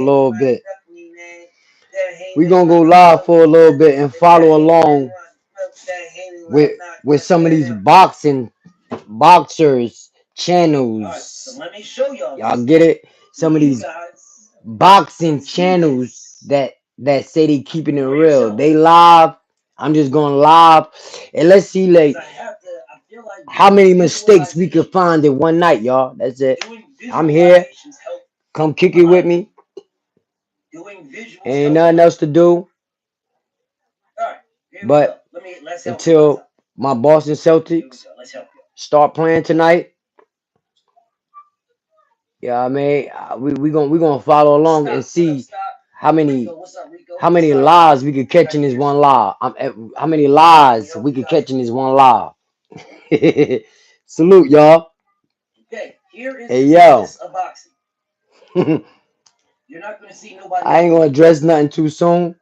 little bit. We're gonna go live for a little bit and follow along with some of these boxers channels. Y'all get it? Some of these boxing channels that say they keeping it real. They live. I'm just going live and let's see like how many mistakes we could find in one night, y'all. That's it. I'm here. Come kick it with me. Ain't nothing else to do. But until my Boston Celtics start playing tonight, yeah, I mean, we gonna follow along and see how many lies we could catch in this one live. How many lies we could catch in this one live. Salute, y'all. Hey, yo. I ain't gonna address nothing too soon.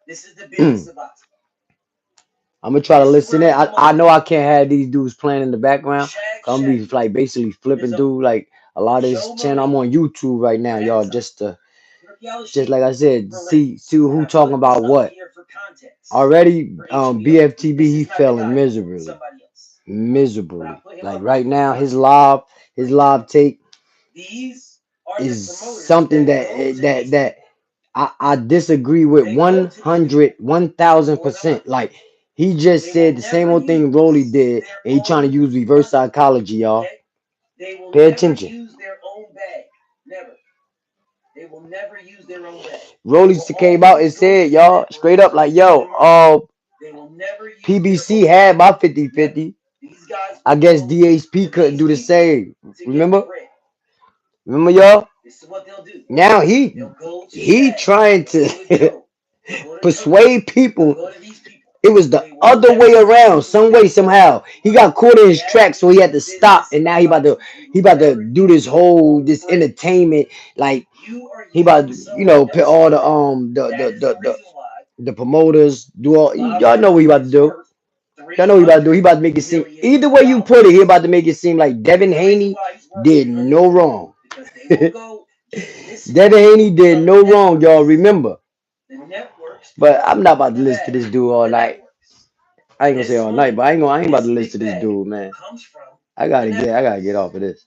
I'm gonna try to listen in. I know I can't have these dudes playing in the background. I'm gonna be like basically flipping through like a lot of this channel. I'm on YouTube right now, y'all, just like I said, see who talking about what. Already, BFTB he failing miserably. Like right now, his live take is something that I disagree with 1000%. Like he just said the same old thing Rolly did, and he trying to use reverse psychology, y'all. Pay attention. Rolly came out and said, y'all, straight up, like, yo, PBC had my 50-50. I guess DHP couldn't do the same. Remember? Remember, y'all? Now he trying to persuade people. It was the other way around, some way, somehow. He got caught in his tracks, so he had to stop, and now he about to do this entertainment, like he about to, put all the promoters do all. Y'all know what he about to do. Y'all know what he about to do. He about to make it seem. Either way you put it, he about to make it seem like Devin Haney did no wrong. Devin Haney did no wrong, y'all. Remember. But I'm not about to listen to this dude all night. I ain't gonna say all night, but I ain't about to listen to this dude, man. I gotta get off of this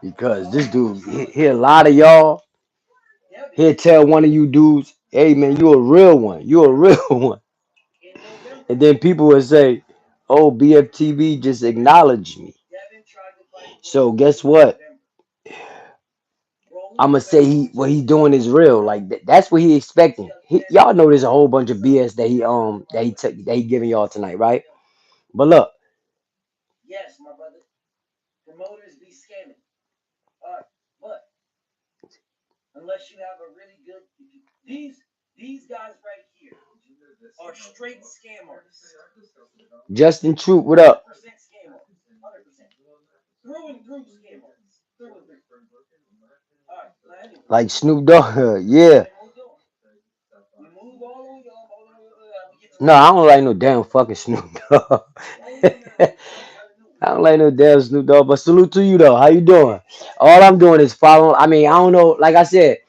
because this dude, he a lot of y'all. He'll tell one of you dudes, "Hey man, you a real one. You a real one." And then people will say, "Oh, BFTV just acknowledged me." So guess what? I'm gonna say what he doing is real. Like that's what he expecting. Y'all know there's a whole bunch of BS that he giving y'all tonight, right? But look, Justin Troop, what up? Like Snoop Dogg, yeah. No, I don't like no damn fucking Snoop Dogg. I don't like no damn Snoop Dogg, but salute to you though. How you doing? All I'm doing is following. I mean, I don't know. Like I said,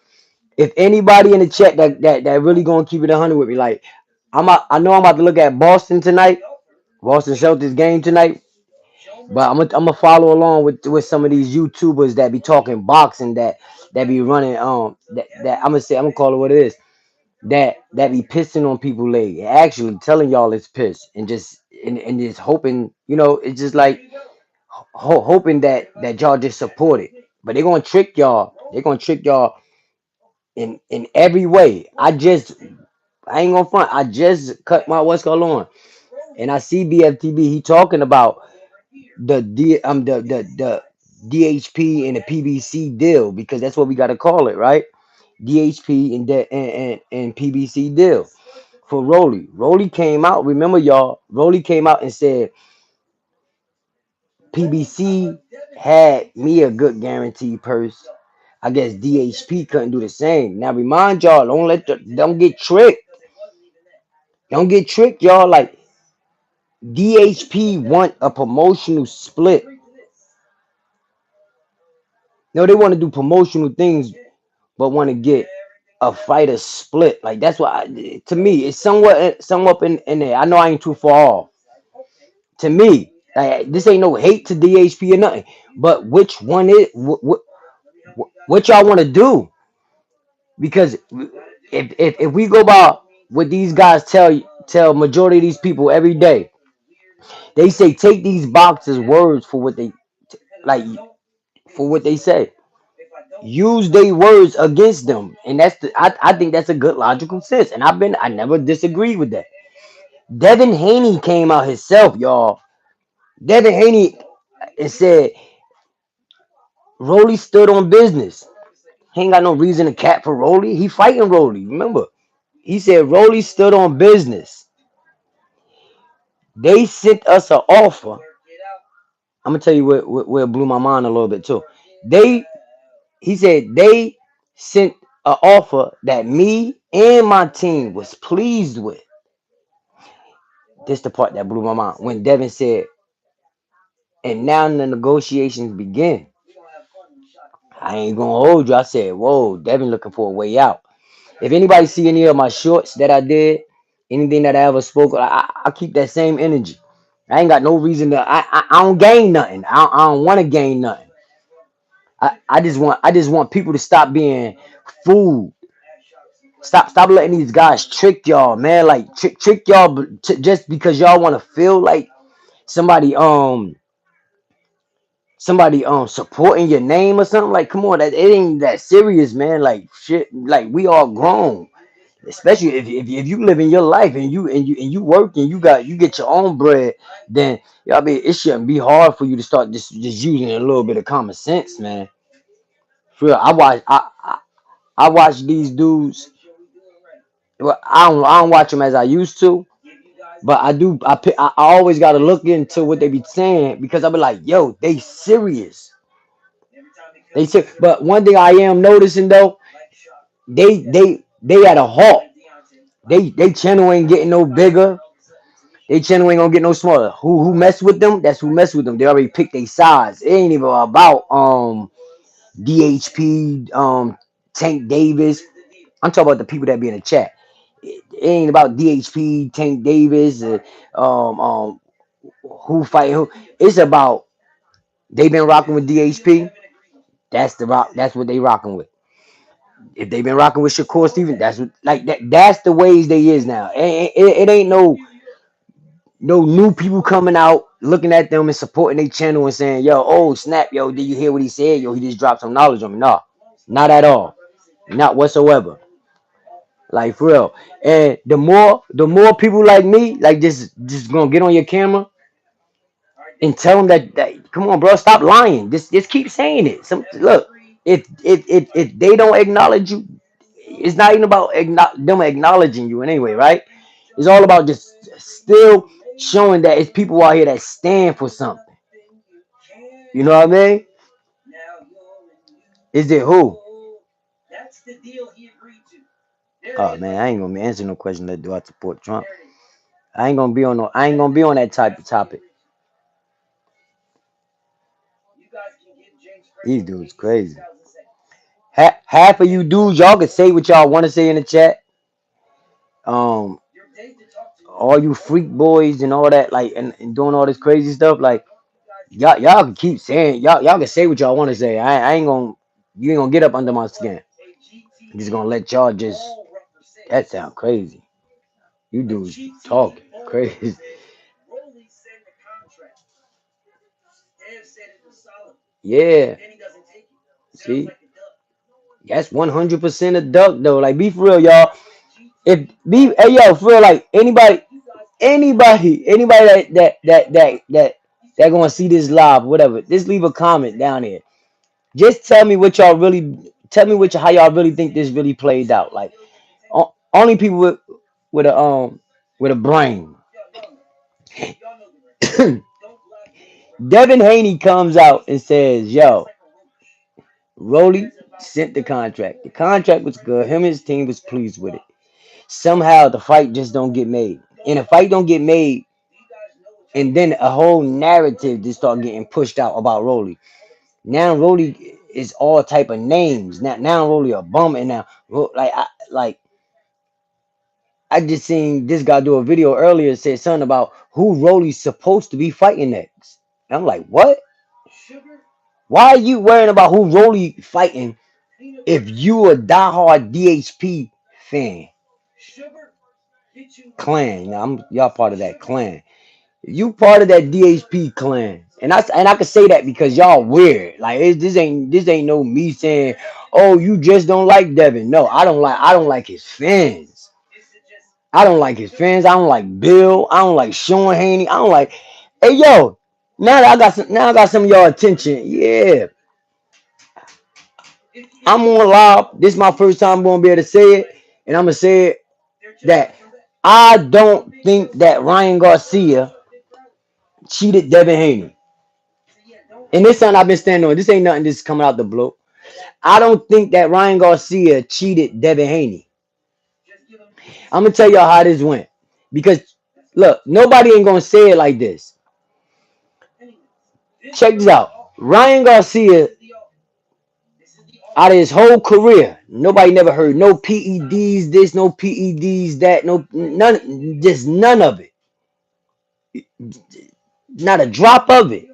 if anybody in the chat that really gonna keep it 100 with me, like I know I'm about to look at Boston tonight, Boston Celtics game tonight. But I'm gonna follow along with some of these YouTubers that be talking boxing that be running that I'm gonna call it what it is that be pissing on people leg, actually telling y'all it's piss and just hoping, it's just like hoping that y'all just support it. But they're gonna trick y'all. They're gonna trick y'all in every way. I ain't gonna front. I just cut my what's going on, and I see BFTB. He talking about the DHP and the PBC deal because that's what we got to call it, right? DHP and PBC deal for Rolly. Rolly came out. Remember, y'all. Rolly came out and said PBC had me a good guaranteed purse. I guess DHP couldn't do the same. Now remind y'all, don't get tricked. Don't get tricked, y'all. Like DHP want a promotional split. No, they want to do promotional things but want to get a fighter split. Like that's what to me it's somewhat in there. I know I ain't too far off. To me, like this ain't no hate to DHP or nothing. But which one is what y'all want to do? Because if we go by what these guys tell majority of these people every day, they say take these boxers' words for what they like for what they say. Use their words against them, and I think that's a good logical sense. And I never disagreed with that. Devin Haney came out himself, y'all. Devin Haney and said Rolly stood on business. He ain't got no reason to cap for Rolly. He fighting Rolly. Remember, he said Rolly stood on business. They sent us an offer. I'm gonna tell you where it blew my mind a little bit too. They He said they sent an offer that me and my team was pleased with. This the part that blew my mind when Devin said, and now the negotiations begin. I ain't gonna hold you. I said, whoa, Devin looking for a way out. If anybody see any of my shorts that I did, anything that I ever spoke, I keep that same energy. I ain't got no reason to. I don't gain nothing. I don't want to gain nothing. I just want people to stop being fooled. Stop letting these guys trick y'all, man. Like trick y'all just because y'all want to feel like somebody supporting your name or something. Like come on, that it ain't that serious, man. Like shit, like we all grown. Especially if you live in your life and you work and you get your own bread, then y'all be it shouldn't be hard for you to start just using a little bit of common sense, man. For real, I watch these dudes. Well, I don't watch them as I used to, but I do. I always got to look into what they be saying because I be like, yo, they serious. But one thing I am noticing though, they at a halt. They channel ain't getting no bigger. They channel ain't gonna get no smaller. Who mess with them? That's who mess with them. They already picked their size. It ain't even about DHP Tank Davis. I'm talking about the people that be in the chat. It ain't about DHP Tank Davis. Um um who fight who. It's about they been rocking with DHP. That's the rock. That's what they rocking with. If they been rocking with Shakur Stevens, that's what like that. That's the ways they is now. It ain't no new people coming out looking at them and supporting their channel and saying, "Yo, oh snap, yo, did you hear what he said? Yo, he just dropped some knowledge on me." No, not at all, not whatsoever. Like for real. And the more people like me, like just gonna get on your camera and tell them that come on, bro, stop lying. Just keep saying it. Look, if they don't acknowledge you, it's not even about them acknowledging you in any way, right? It's all about just still showing that it's people out here that stand for something. You know what I mean? Is it who? Oh man, I ain't gonna be answering no question that do I support Trump. I ain't gonna be on that type of topic. These dudes crazy. Half of you dudes, y'all can say what y'all want to say in the chat. Um, all you freak boys and all that, like, and doing all this crazy stuff, like, y'all can keep saying, y'all can say what y'all want to say. I ain't gonna, you ain't gonna get up under my skin. I'm just gonna let y'all just. That sound crazy. You dudes talking crazy. Yeah. See, that's 100% a duck though. Like, be for real, y'all. If be hey yo, for real, like anybody that gonna see this live, whatever, just leave a comment down there. Just tell me what y'all really tell me how y'all really think this really played out. Like only people with a brain. Devin Haney comes out and says, "Yo, Rolly sent the contract. The contract was good. Him and his team was pleased with it. Somehow the fight just don't get made, and the fight don't get made, and then a whole narrative just start getting pushed out about Rolly. Now Rolly." it's all type of names. Now Rolly a bum, and now I just seen this guy do a video earlier said something about who Rolly's supposed to be fighting next. And I'm like, what? Why are you worrying about who Rolly fighting if you a diehard DHP fan clan? Now y'all part of that clan. You part of that DHP clan, and I can say that because y'all weird. Like this ain't no me saying, oh, you just don't like Devin. No, I don't like his fans. I don't like his fans. I don't like Bill. I don't like Sean Haney. I don't like. Hey yo, now I got some of y'all attention. Yeah, I'm on live. This is my first time gonna be able to say it, and I'm gonna say it that I don't think that Ryan Garcia cheated Devin Haney. And this something I've been standing on. This ain't nothing just coming out the blue. I don't think that Ryan Garcia cheated Devin Haney. I'm gonna tell y'all how this went. Because look, nobody ain't gonna say it like this. Check this out. Ryan Garcia, out of his whole career, nobody never heard no PEDs, this, no PEDs, that, no none, just none of it. Not a drop of it.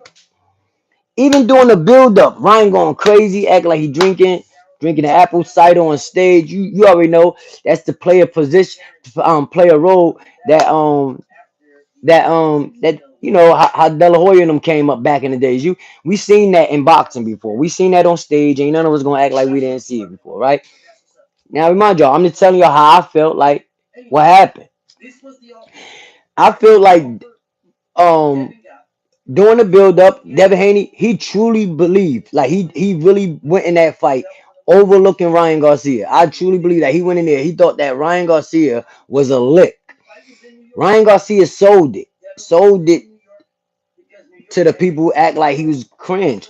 Even during the build up, Ryan going crazy, acting like he drinking the apple cider on stage. You already know that's the player position, player role that how De La Hoya and them came up back in the days. We seen that in boxing before. We seen that on stage. Ain't none of us gonna act like we didn't see it before, right? Now remind y'all, I'm just telling y'all how I felt like what happened. I feel like um during the build up, Devin Haney, he truly believed, like he really went in that fight overlooking Ryan Garcia. I truly believe that he went in there. He thought that Ryan Garcia was a lick. Ryan Garcia sold it to the people who act like he was cringe.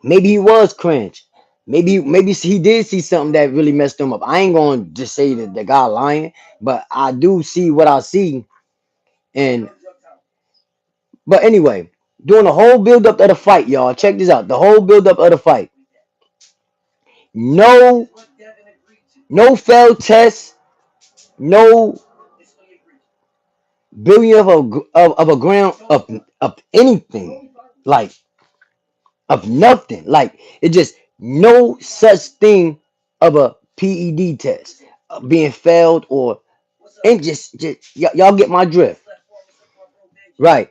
Maybe he was cringe. Maybe he did see something that really messed him up. I ain't gonna just say that the guy lying, but I do see what I see. And but anyway, during the whole build up of the fight, y'all, check this out. The whole build up of the fight. No, no failed tests, no billion of a ground of anything, like of nothing, like it just no such thing of a PED test being failed or and just y'all get my drift, right?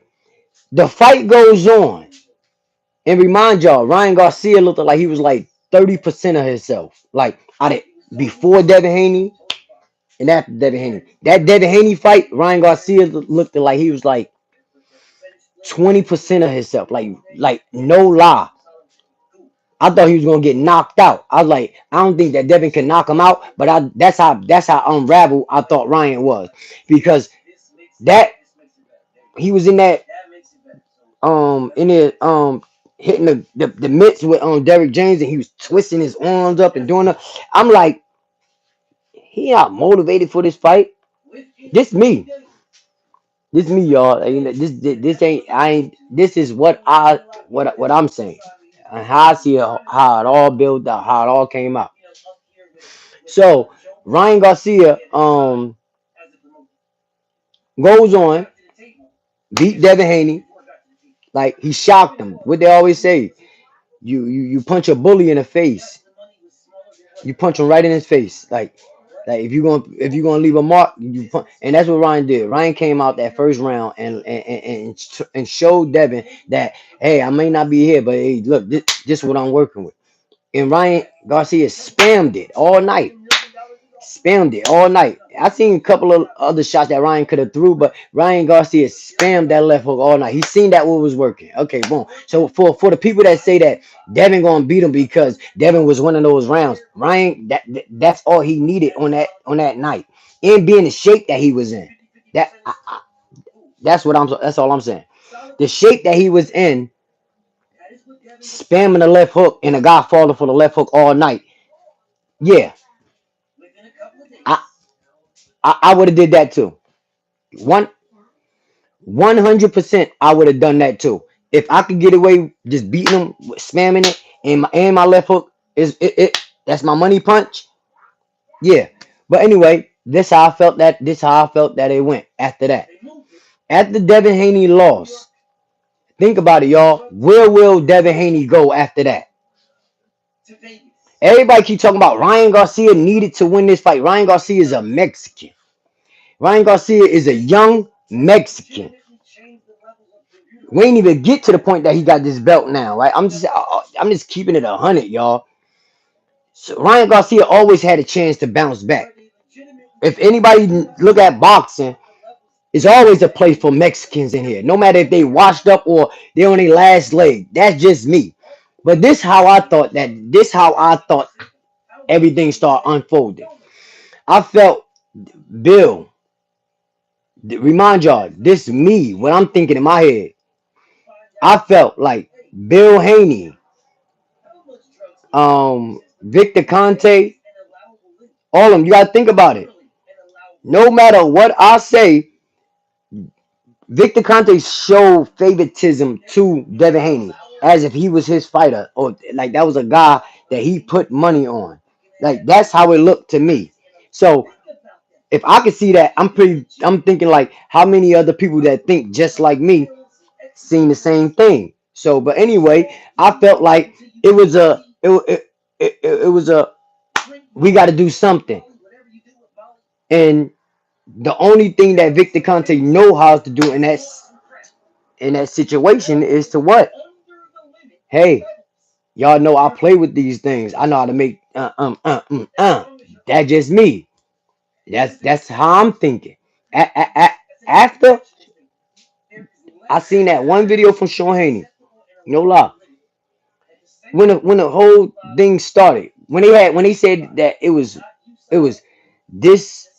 The fight goes on, and remind y'all, Ryan Garcia looked like he was like 30% of himself, like out of before Devin Haney. And after Devin Haney, that Devin Haney fight, Ryan Garcia looked like he was like 20% of himself. Like no lie. I thought he was gonna get knocked out. I was like, I don't think that Devin can knock him out, but that's how unraveled I thought Ryan was. Because that he was in there hitting the mitts with Derrick James, and he was twisting his arms up and doing it. I'm like, he not motivated for this fight. This me. This me, y'all. This ain't I ain't. This is what I'm saying, and how I see it, how it all built out, how it all came out. So Ryan Garcia goes on, beat Devin Haney, like he shocked him. What they always say, you punch a bully in the face, you punch him right in his face, like if you're gonna leave a mark, and that's what Ryan did. Ryan came out that first round and showed Devin that, hey, I may not be here, but hey, look, this is what I'm working with. And Ryan Garcia spammed it all night. Spammed it all night. I seen a couple of other shots that Ryan could have threw, but Ryan Garcia spammed that left hook all night. He seen that what was working. Okay, boom. So for the people that say that Devin gonna beat him because Devin was one of those rounds, Ryan that's all he needed on that night, and being the shape that he was in. That that's all I'm saying. The shape that he was in, spamming the left hook, and a guy falling for the left hook all night. Yeah, I I would have did that too. One 100%, I would have done that too. If I could get away just beating him, spamming it, and my left hook is it. That's my money punch. Yeah. But anyway, this how I felt that it went after that. After Devin Haney lost, think about it, y'all. Where will Devin Haney go after that? Everybody keep talking about Ryan Garcia needed to win this fight. Ryan Garcia is a Mexican. Ryan Garcia is a young Mexican. We ain't even get to the point that he got this belt now, right? I'm just keeping it 100, y'all. So Ryan Garcia always had a chance to bounce back. If anybody look at boxing, it's always a place for Mexicans in here. No matter if they washed up or they on their last leg. That's just me. But this how I thought everything started unfolding. I felt Bill. Remind y'all, this me, what I'm thinking in my head. I felt like Bill Haney, Victor Conte, all of them. You gotta think about it. No matter what I say, Victor Conte showed favoritism to Devin Haney as if he was his fighter, or like that was a guy that he put money on. Like that's how it looked to me. So if I could see that, I'm thinking like how many other people that think just like me seen the same thing. So, but anyway, I felt like it was a we got to do something, and the only thing that Victor Conte know how to do in that situation is to what? Hey, y'all know I play with these things. I know how to make That's just me. That's how I'm thinking. After I seen that one video from Sean Haney, no lie. When the whole thing started, when they said that it was this.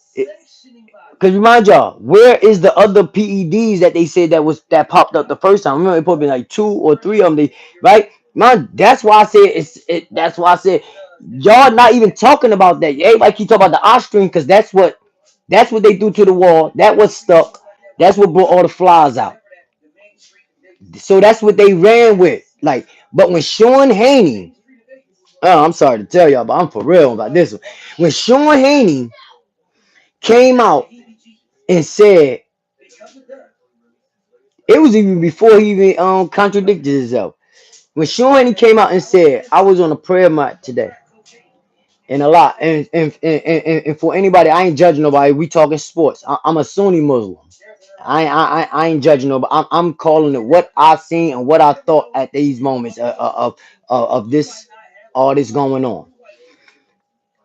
Because remind y'all, where is the other PEDs that they said that popped up the first time? Remember, it probably like 2 or 3 of them. Right? Man, that's why I said That's why I said y'all not even talking about that. Everybody keep talking about the Austrian because that's what they do to the wall. That was stuck. That's what brought all the flies out. So that's what they ran with. Like, but when Sean Haney, oh, I'm sorry to tell y'all, but I'm for real about this one. When Sean Haney came out and said, it was even before he even contradicted himself. When Sean Haney came out and said, I was on a prayer mat today. And a lot. And for anybody, I ain't judging nobody. We talking sports. I'm a Sunni Muslim. I ain't judging nobody. I'm calling it what I seen and what I thought at these moments of this, all this going on.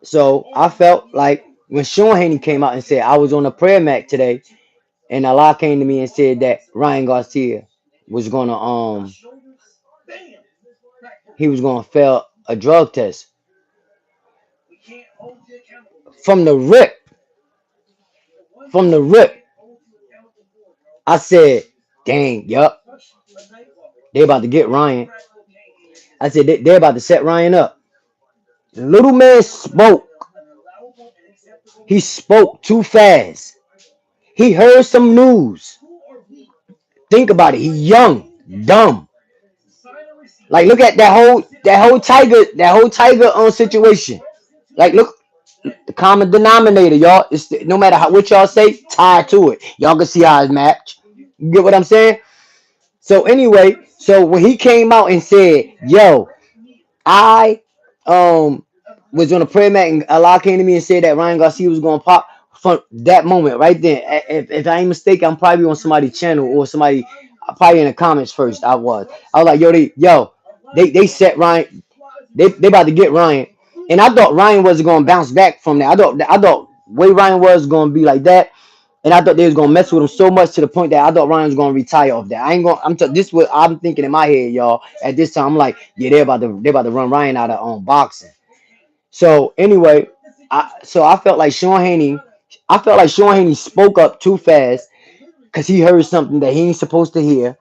So I felt like when Sean Haney came out and said, I was on a prayer mat today, and Allah came to me and said that Ryan Garcia was gonna he was gonna fail a drug test. From the rip, from the rip, I said, dang, yup, they about to get Ryan. I said they're about to set Ryan up. The little man spoke. He spoke too fast. He heard some news. Think about it. He young, dumb. Like look at that whole tiger situation. Like look, the common denominator, y'all. No matter what y'all say, tied to it. Y'all can see how it's match. You get what I'm saying? So anyway, so when he came out and said, "Yo, I was on a prayer mat and Allah came to me and said that Ryan Garcia was gonna pop," from that moment right there. If I ain't mistaken, I'm probably on somebody's channel or somebody probably in the comments first. I was like, they set Ryan. They about to get Ryan, and I thought Ryan wasn't gonna bounce back from that. I thought way Ryan was gonna be like that. And I thought they was gonna mess with him so much to the point that I thought Ryan was gonna retire off that. I ain't gonna. This is what I'm thinking in my head, y'all. At this time, I'm like, yeah, they're about to run Ryan out of boxing. So anyway, I felt like Sean Haney. I felt like Sean Haney spoke up too fast because he heard something that he ain't supposed to hear.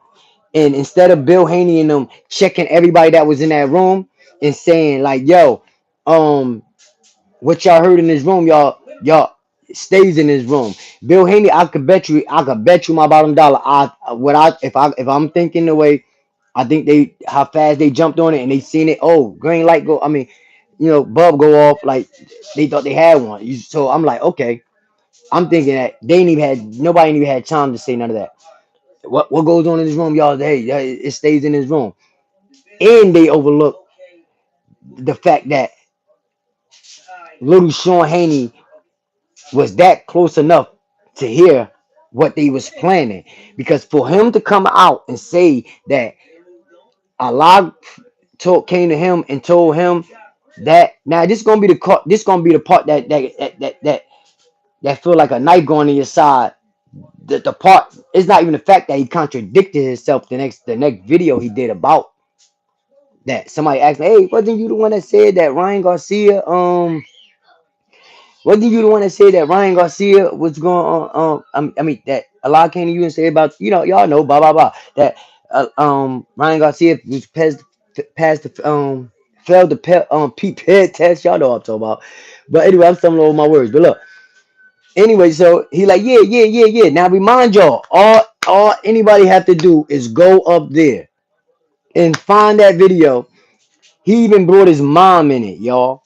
And instead of Bill Haney and them checking everybody that was in that room and saying like, "Yo, um, what y'all heard in this room, y'all stays in this room." Bill Haney, I could bet you my bottom dollar. If I'm thinking the way I think they how fast they jumped on it and they seen it. Oh, green light go. I mean, bulb go off like they thought they had one. So I'm like, okay. I'm thinking that they ain't even had nobody ain't even had time to say none of that. What goes on in this room, y'all? Hey, it stays in this room, and they overlook the fact that little Sean Haney was that close enough to hear what they was planning. Because for him to come out and say that Allah came to him and told him that now this gonna be the part that feel like a knife going in your side. The part it's not even the fact that he contradicted himself the next video he did about that. Somebody asked me, hey, wasn't you the one that said that Ryan Garcia wasn't you the one that said that Ryan Garcia was going on? I mean that Allah came to you and said about y'all know blah blah blah that Ryan Garcia was passed the failed the PPED test. Y'all know what I'm talking about. But anyway, I'm stumbling over my words. But look, anyway, so he like yeah. Now remind y'all, all anybody have to do is go up there and find that video. He even brought his mom in it, y'all.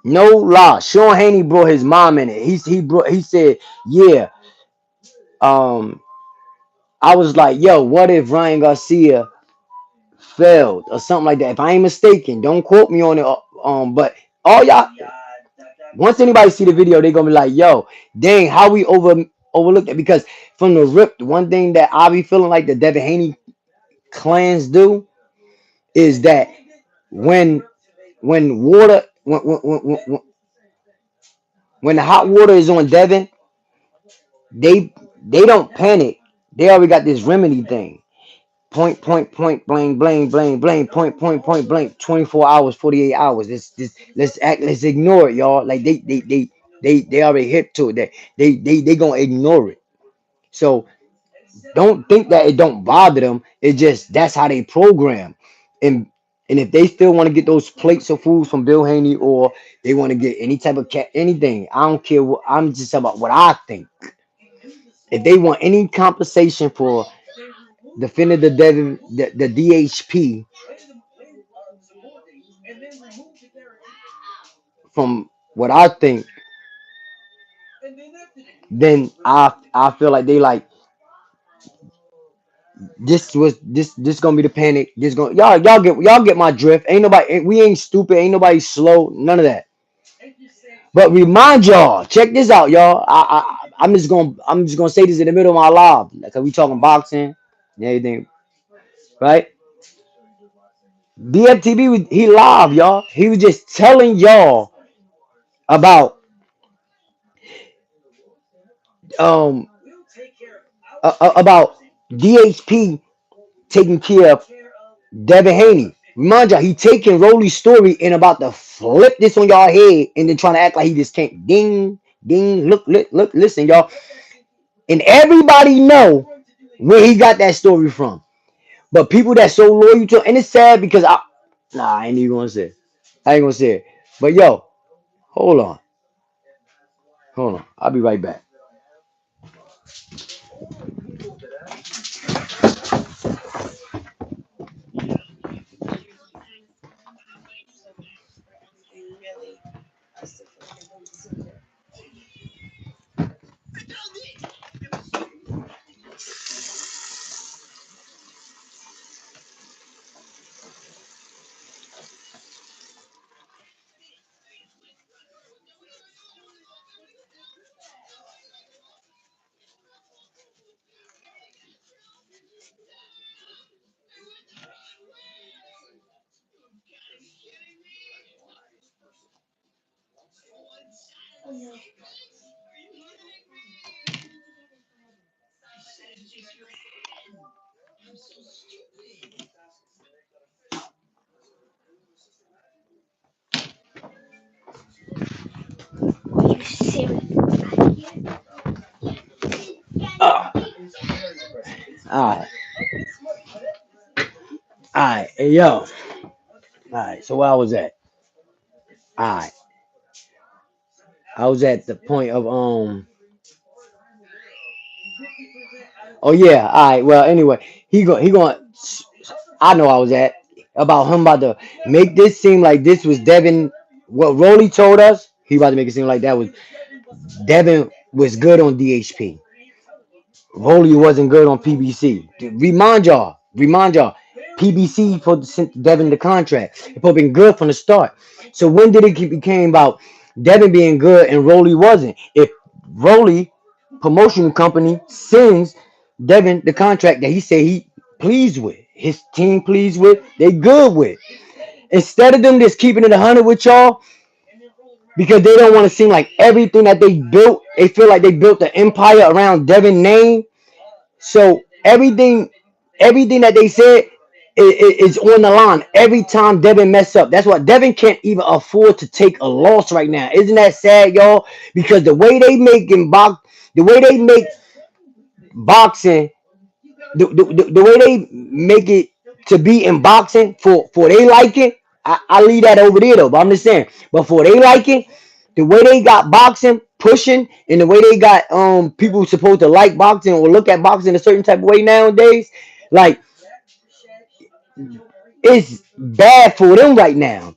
No lie. Sean Haney brought his mom in it. He said, yeah. Um, I was like, yo, what if Ryan Garcia failed or something like that? If I ain't mistaken, don't quote me on it. But all y'all, once anybody see the video, they gonna be like, yo, dang, how we overlooked it? Because from the rip, the one thing that I be feeling like the Devin Haney clans do is that when water when the hot water is on Devin, they don't panic. They already got this remedy thing. Point, blank, point, blank. 24 hours, 48 hours. Let's ignore it, y'all. Like they already hip to it. They gonna ignore it. So don't think that it don't bother them. It just that's how they program. And and if they still want to get those plates of food from Bill Haney or they want to get any type of anything, I don't care what I'm just about what I think. If they want any compensation for defending the DHP from what I think, then I feel like they like this gonna be the panic. This gonna y'all get my drift. Ain't nobody we ain't stupid. Ain't nobody slow. None of that. But remind y'all, check this out, y'all. I'm just gonna say this in the middle of my live, like we talking boxing and everything, right? DFTV he live, y'all. He was just telling y'all about um about DHP taking care of Devin Haney. Remind y'all, he taking Rolly's story and about to flip this on y'all head and then trying to act like he just can't. Ding, ding. Look, listen, y'all. And everybody know where he got that story from. But people that so loyal to him, and it's sad because I ain't even gonna say it. I ain't gonna say it. But yo, hold on. Hold on. I'll be right back. Uh, alright. Alright. Hey yo. Alright. So where I was at? Alright. I was at the point of Oh yeah, all right. Well, anyway, he going. I know I was at about him about to make this seem like this was Devin. What Rolly told us, he about to make it seem like that was Devin was good on DHP. Rolly wasn't good on PBC. Remind y'all, PBC supposed to send Devin the contract. It supposed to been good from the start. So when did it became about Devin being good and Rolly wasn't? If Rolly promotion company sends Devin the contract that he said he pleased with, his team pleased with, they good with. Instead of them just keeping it 100 with y'all because they don't want to seem like everything that they built, they feel like they built the empire around Devin name. So everything that they said is on the line every time Devin mess up. That's why Devin can't even afford to take a loss right now. Isn't that sad, y'all? Because the way they make boxing, the way they make it to be in boxing for they liking, I leave that over there though. But I'm just saying, but for they liking, the way they got boxing pushing and the way they got people supposed to like boxing or look at boxing a certain type of way nowadays, like it's bad for them right now.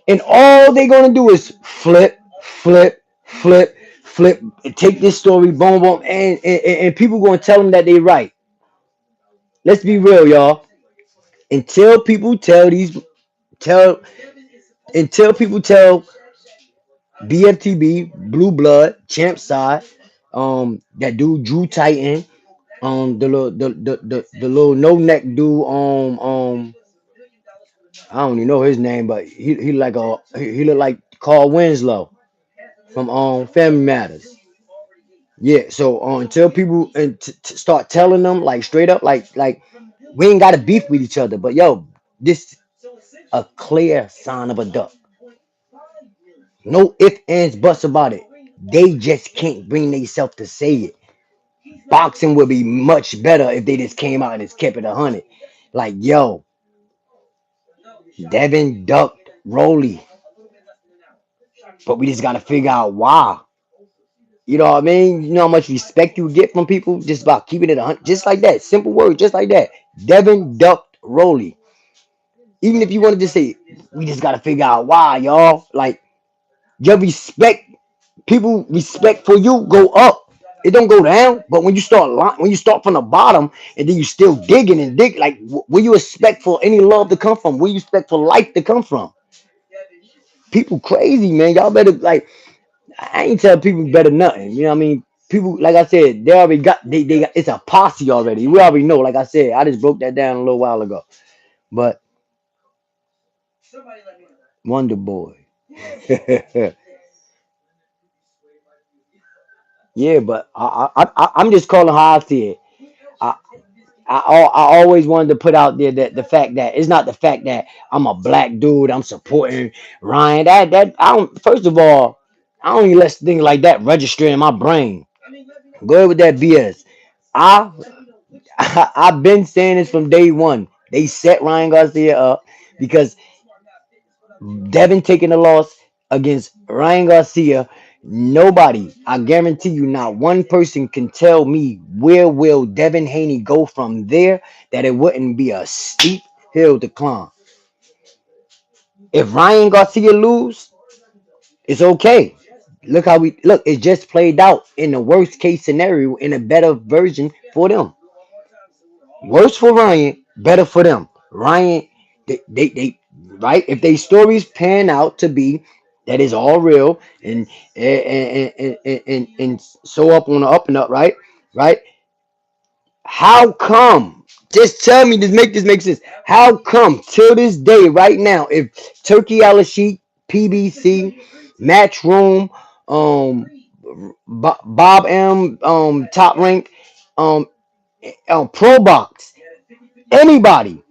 And all they gonna do is flip, flip, flip, flip, and take this story, boom, boom, and people gonna tell them that they right. Let's be real, y'all. Until people tell these tell until people tell BFTB, Blue Blood, Champ Side, that dude Drew Titan, the little no neck dude, I don't even know his name, but he look like Carl Winslow from Family Matters. Yeah, so until people and start telling them like straight up, like we ain't got to beef with each other, but yo, this a clear sign of a duck. No ifs, ands, buts about it. They just can't bring themselves to say it. Boxing would be much better if they just came out and just kept it 100. Like, yo, Devin ducked Rolly, but we just got to figure out why. You know what I mean? You know how much respect you get from people just about keeping it 100. Just like that. Simple word, just like that. Devin ducked Rolly. Even if you wanted to say, we just got to figure out why, y'all. Like, your respect, people respect for you go up. It don't go down. But when you start from the bottom and then you still digging and dig, like where you expect for any love to come from? Where you expect for life to come from? People crazy, man. Y'all better like. I ain't tell people better nothing. You know what I mean? People, like I said, they already got they got it's a posse already. We already know. Like I said, I just broke that down a little while ago. But Wonder Boy. Yeah, but I'm just calling how I see it. I, I always wanted to put out there that the fact that it's not the fact that I'm a black dude, I'm supporting Ryan. That I don't. First of all, I don't even let things like that register in my brain. Go ahead with that BS. I I've been saying this from day one. They set Ryan Garcia up because Devin taking the loss against Ryan Garcia. Nobody, I guarantee you, not one person can tell me where will Devin Haney go from there that it wouldn't be a steep hill to climb. If Ryan Garcia lose, it's okay. Look how we look. It just played out in the worst case scenario in a better version for them. Worse for Ryan, better for them. Ryan, they right? If they stories pan out to be that is all real and so up on the up and up, right? Right? How come? Just tell me, just make this make sense. How come till this day, right now, if Turkey Al Sheik, PBC, Matchroom, um, Bob M, Top Rank, um, Pro Box, anybody,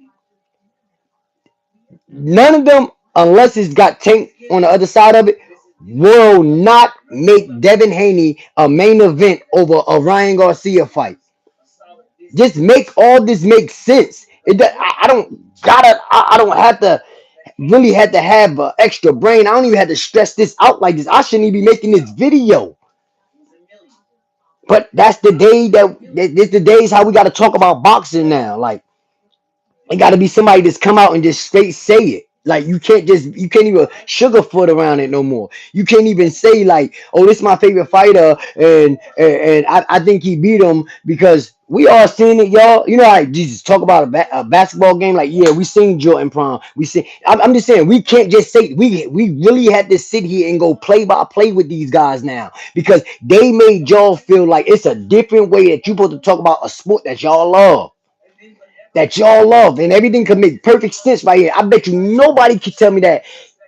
none of them, unless it's got Tank on the other side of it, will not make Devin Haney a main event over a Ryan Garcia fight. Just make all this make sense. I don't gotta. I don't have to really have to have an extra brain. I don't even have to stress this out like this. I shouldn't even be making this video. But that's the day this the days how we got to talk about boxing now. Like it got to be somebody that's come out and just straight say it. Like you can't even sugarfoot around it no more. You can't even say like, oh, this is my favorite fighter, and I think he beat him because we all seen it, y'all. You know, like Jesus talk about a basketball game. Like, yeah, we seen Jordan Prom. We see. I'm just saying we can't just say we really had to sit here and go play by play with these guys now because they made y'all feel like it's a different way that you supposed to talk about a sport that y'all love, and everything could make perfect sense right here. I bet you nobody can tell me that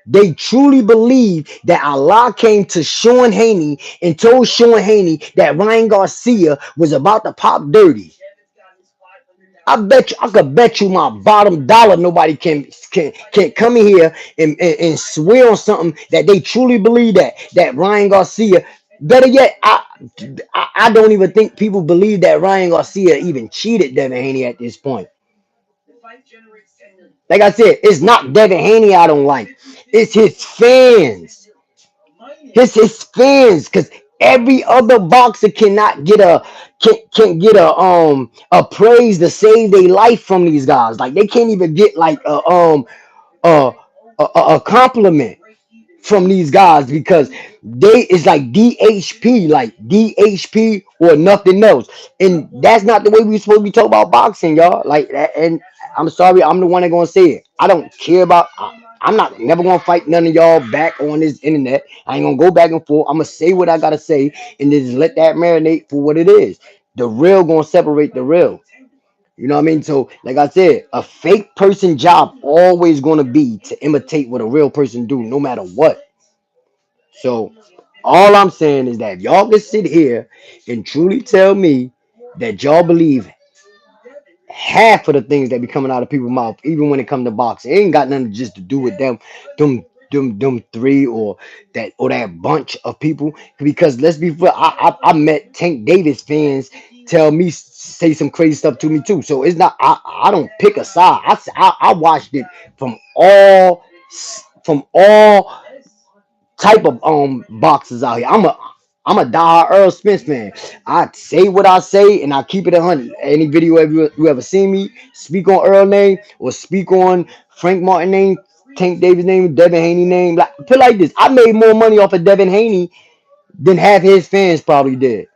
they truly believe that Allah came to Sean Haney and told Sean Haney that Ryan Garcia was about to pop dirty. I bet you, I could bet you my bottom dollar nobody can come in here and swear on something that they truly believe that Ryan Garcia. Better yet, I don't even think people believe that Ryan Garcia even cheated Devin Haney at this point. Like I said, it's not Devin Haney I don't like. It's his fans. His fans, because every other boxer cannot get can get a praise to save their life from these guys. Like they can't even get like a a compliment from these guys because they it's like DHP or nothing else, and that's not the way we supposed to be talking about boxing, y'all. Like that, and I'm sorry, I'm the one that gonna say it. I don't care about. I'm not never gonna fight none of y'all back on this internet. I ain't gonna go back and forth. I'm gonna say what I gotta say and just let that marinate for what it is. The real gonna separate the real. You know what I mean? So, like I said, a fake person job always gonna be to imitate what a real person do, no matter what. So, all I'm saying is that if y'all can sit here and truly tell me that y'all believe half of the things that be coming out of people's mouth, even when it come to boxing, it ain't got nothing just to do with them, them three or that bunch of people. Because let's be fair, I met Tank Davis fans tell me say some crazy stuff to me too. So it's not I don't pick a side. I watched it from all type of boxers out here. I'm a die Earl Spence fan. I say what I say and I keep it 100. Any video you ever seen me speak on Earl name or speak on Frank Martin name, Tank Davis name, Devin Haney name, like put it like this. I made more money off of Devin Haney than half his fans probably did.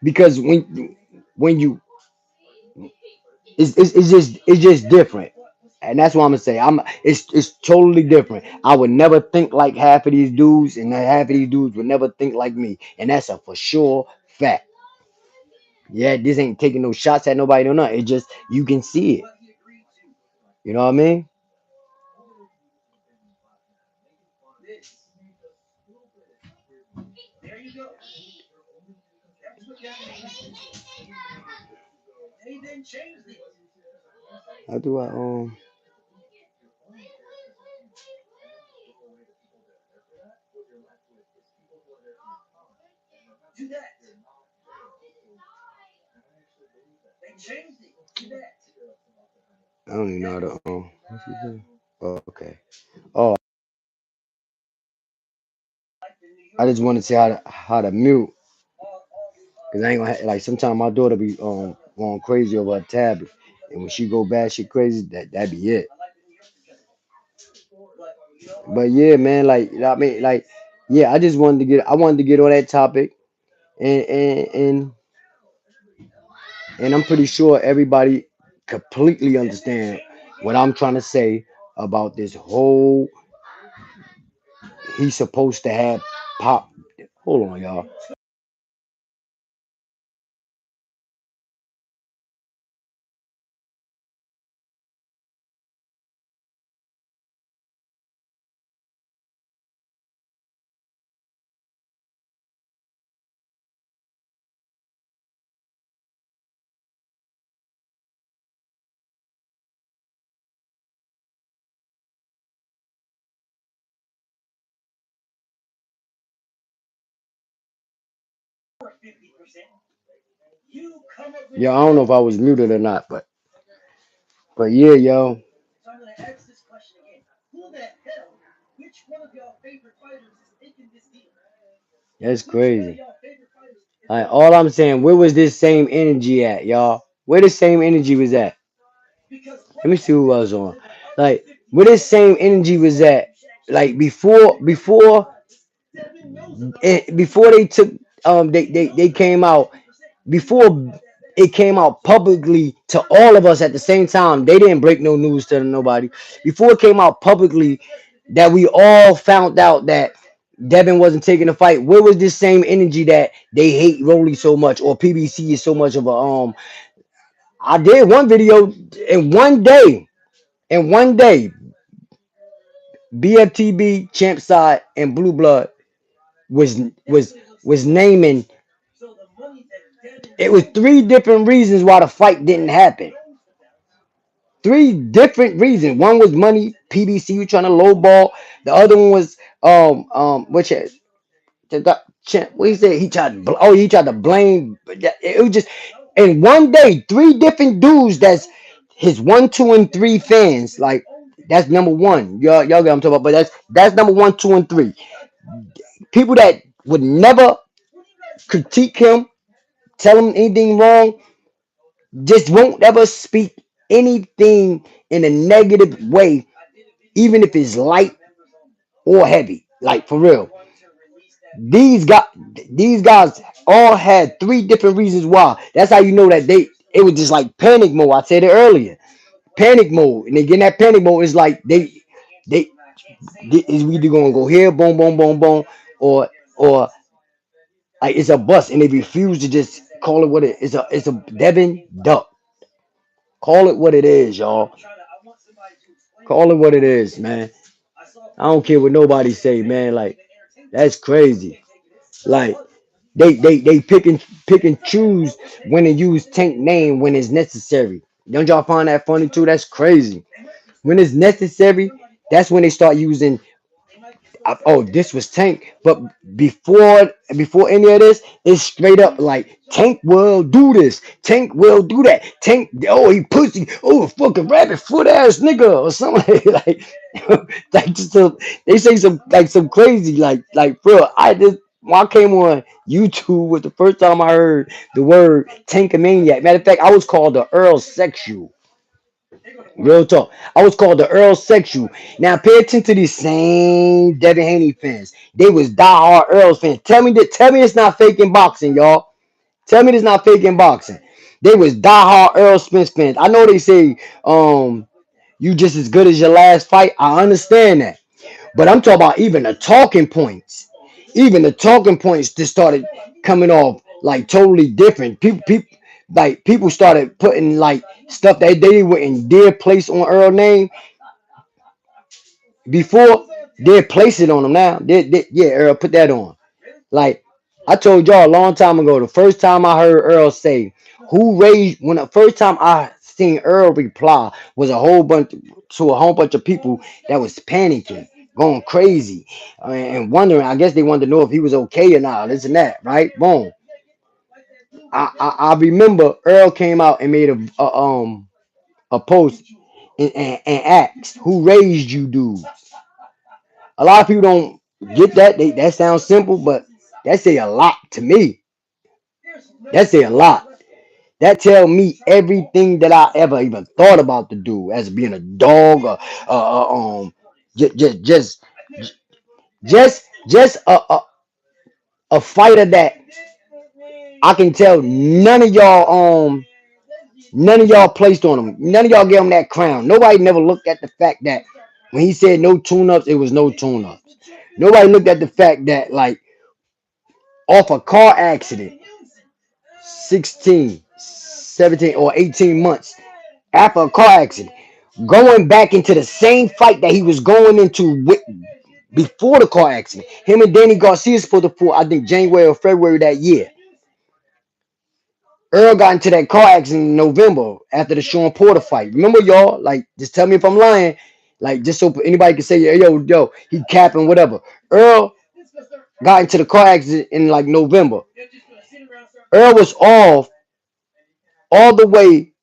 Because when you it's just different. And that's what I'm gonna say. It's totally different. I would never think like half of these dudes, and half of these dudes would never think like me. And that's a for sure fact. Yeah, this ain't taking no shots at nobody or nothing. It just you can see it. You know what I mean? How do I don't even know how to what's he say? Oh, okay. Oh, I just want to say how to mute because I ain't gonna like sometimes my daughter be going crazy over a tablet, and when she go bad shit crazy, that be it. But yeah, man, like I mean, like yeah, I wanted to get on that topic, and and I'm pretty sure everybody completely understand what I'm trying to say about this whole he's supposed to have pop. Hold on, y'all. Yeah, I don't know if I was muted or not, but yeah, yo, that's crazy. All I'm saying, where was this same energy at, y'all? Where the same energy was at? Let me see who was on. Like, where this same energy was at? Like before they took they came out before it came out publicly to all of us at the same time. They didn't break no news to nobody. Before it came out publicly that we all found out that Devin wasn't taking the fight. Where was this same energy that they hate Rolly so much or PBC is so much of a I did one video in one day. In one day, BFTB, Champ Side, and Blue Blood was was was naming. It was three different reasons why the fight didn't happen. Three different reasons. One was money, PBC was trying to lowball. The other one was which what he said he tried to he tried to blame. It was just in one day three different dudes that's his 1, 2, and 3 fans. Like that's number one. Y'all get what I'm talking about. But that's number 1, 2, and 3. People that would never critique him, tell him anything wrong, just won't ever speak anything in a negative way, even if it's light or heavy. Like for real. These guys these guys all had three different reasons why. That's how you know that it was just like panic mode. I said it earlier. Panic mode. And again that panic mode is like they is either gonna go here, boom, boom, boom, boom, or like it's a bust and they refuse to just call it what it is. It's a Devin Duck. Call it what it is, y'all. Call it what it is, man. I don't care what nobody say, man. Like that's crazy. Like they pick and choose when to use Tank name when it's necessary. Don't y'all find that funny too? That's crazy. When it's necessary, that's when they start using oh, this was Tank. But before any of this, it's straight up like Tank will do this. Tank will do that. Tank, oh, he pussy. Oh, fucking rabbit foot ass nigga or something like just they say some crazy bro. I just when I came on YouTube was the first time I heard the word Tankamaniac. Matter of fact, I was called the Earl Sexual. Real talk. I was called the Earl Sexual. Now pay attention to these same Devin Haney fans. They was diehard Earls fans. Tell me it's not faking boxing, y'all. Tell me it's not faking boxing. They was diehard Earl Spence fans. I know they say you just as good as your last fight. I understand that. But I'm talking about even the talking points. Even the talking points just started coming off like totally different. People started putting like stuff that they wouldn't dare place on Earl name before. They'll place it on him now. Yeah, Earl, put that on. Like I told y'all a long time ago, the first time I heard Earl say, "Who raised?" When the first time I seen Earl reply was a whole bunch of people that was panicking, going crazy, and wondering. I guess they wanted to know if he was okay or not. This and that, right? Boom. I remember Earl came out and made a post and asked, "Who raised you, dude?" A lot of people don't get that. That sounds simple, but that say a lot to me. That say a lot. That tell me everything that I ever even thought about to do as being a dog or just just just a fighter that I can tell none of y'all placed on him. None of y'all gave him that crown. Nobody never looked at the fact that when he said no tune-ups, it was no tune-ups. Nobody looked at the fact that like off a car accident, 16, 17, or 18 months after a car accident, going back into the same fight that he was going into before the car accident. Him and Danny Garcia supposed to fight, I think January or February that year. Earl got into that car accident in November after the Sean Porter fight. Remember, y'all? Like, just tell me if I'm lying. Like, just so anybody can say, yo, he capping, whatever. Earl got into the car accident in like November. Earl was off all the way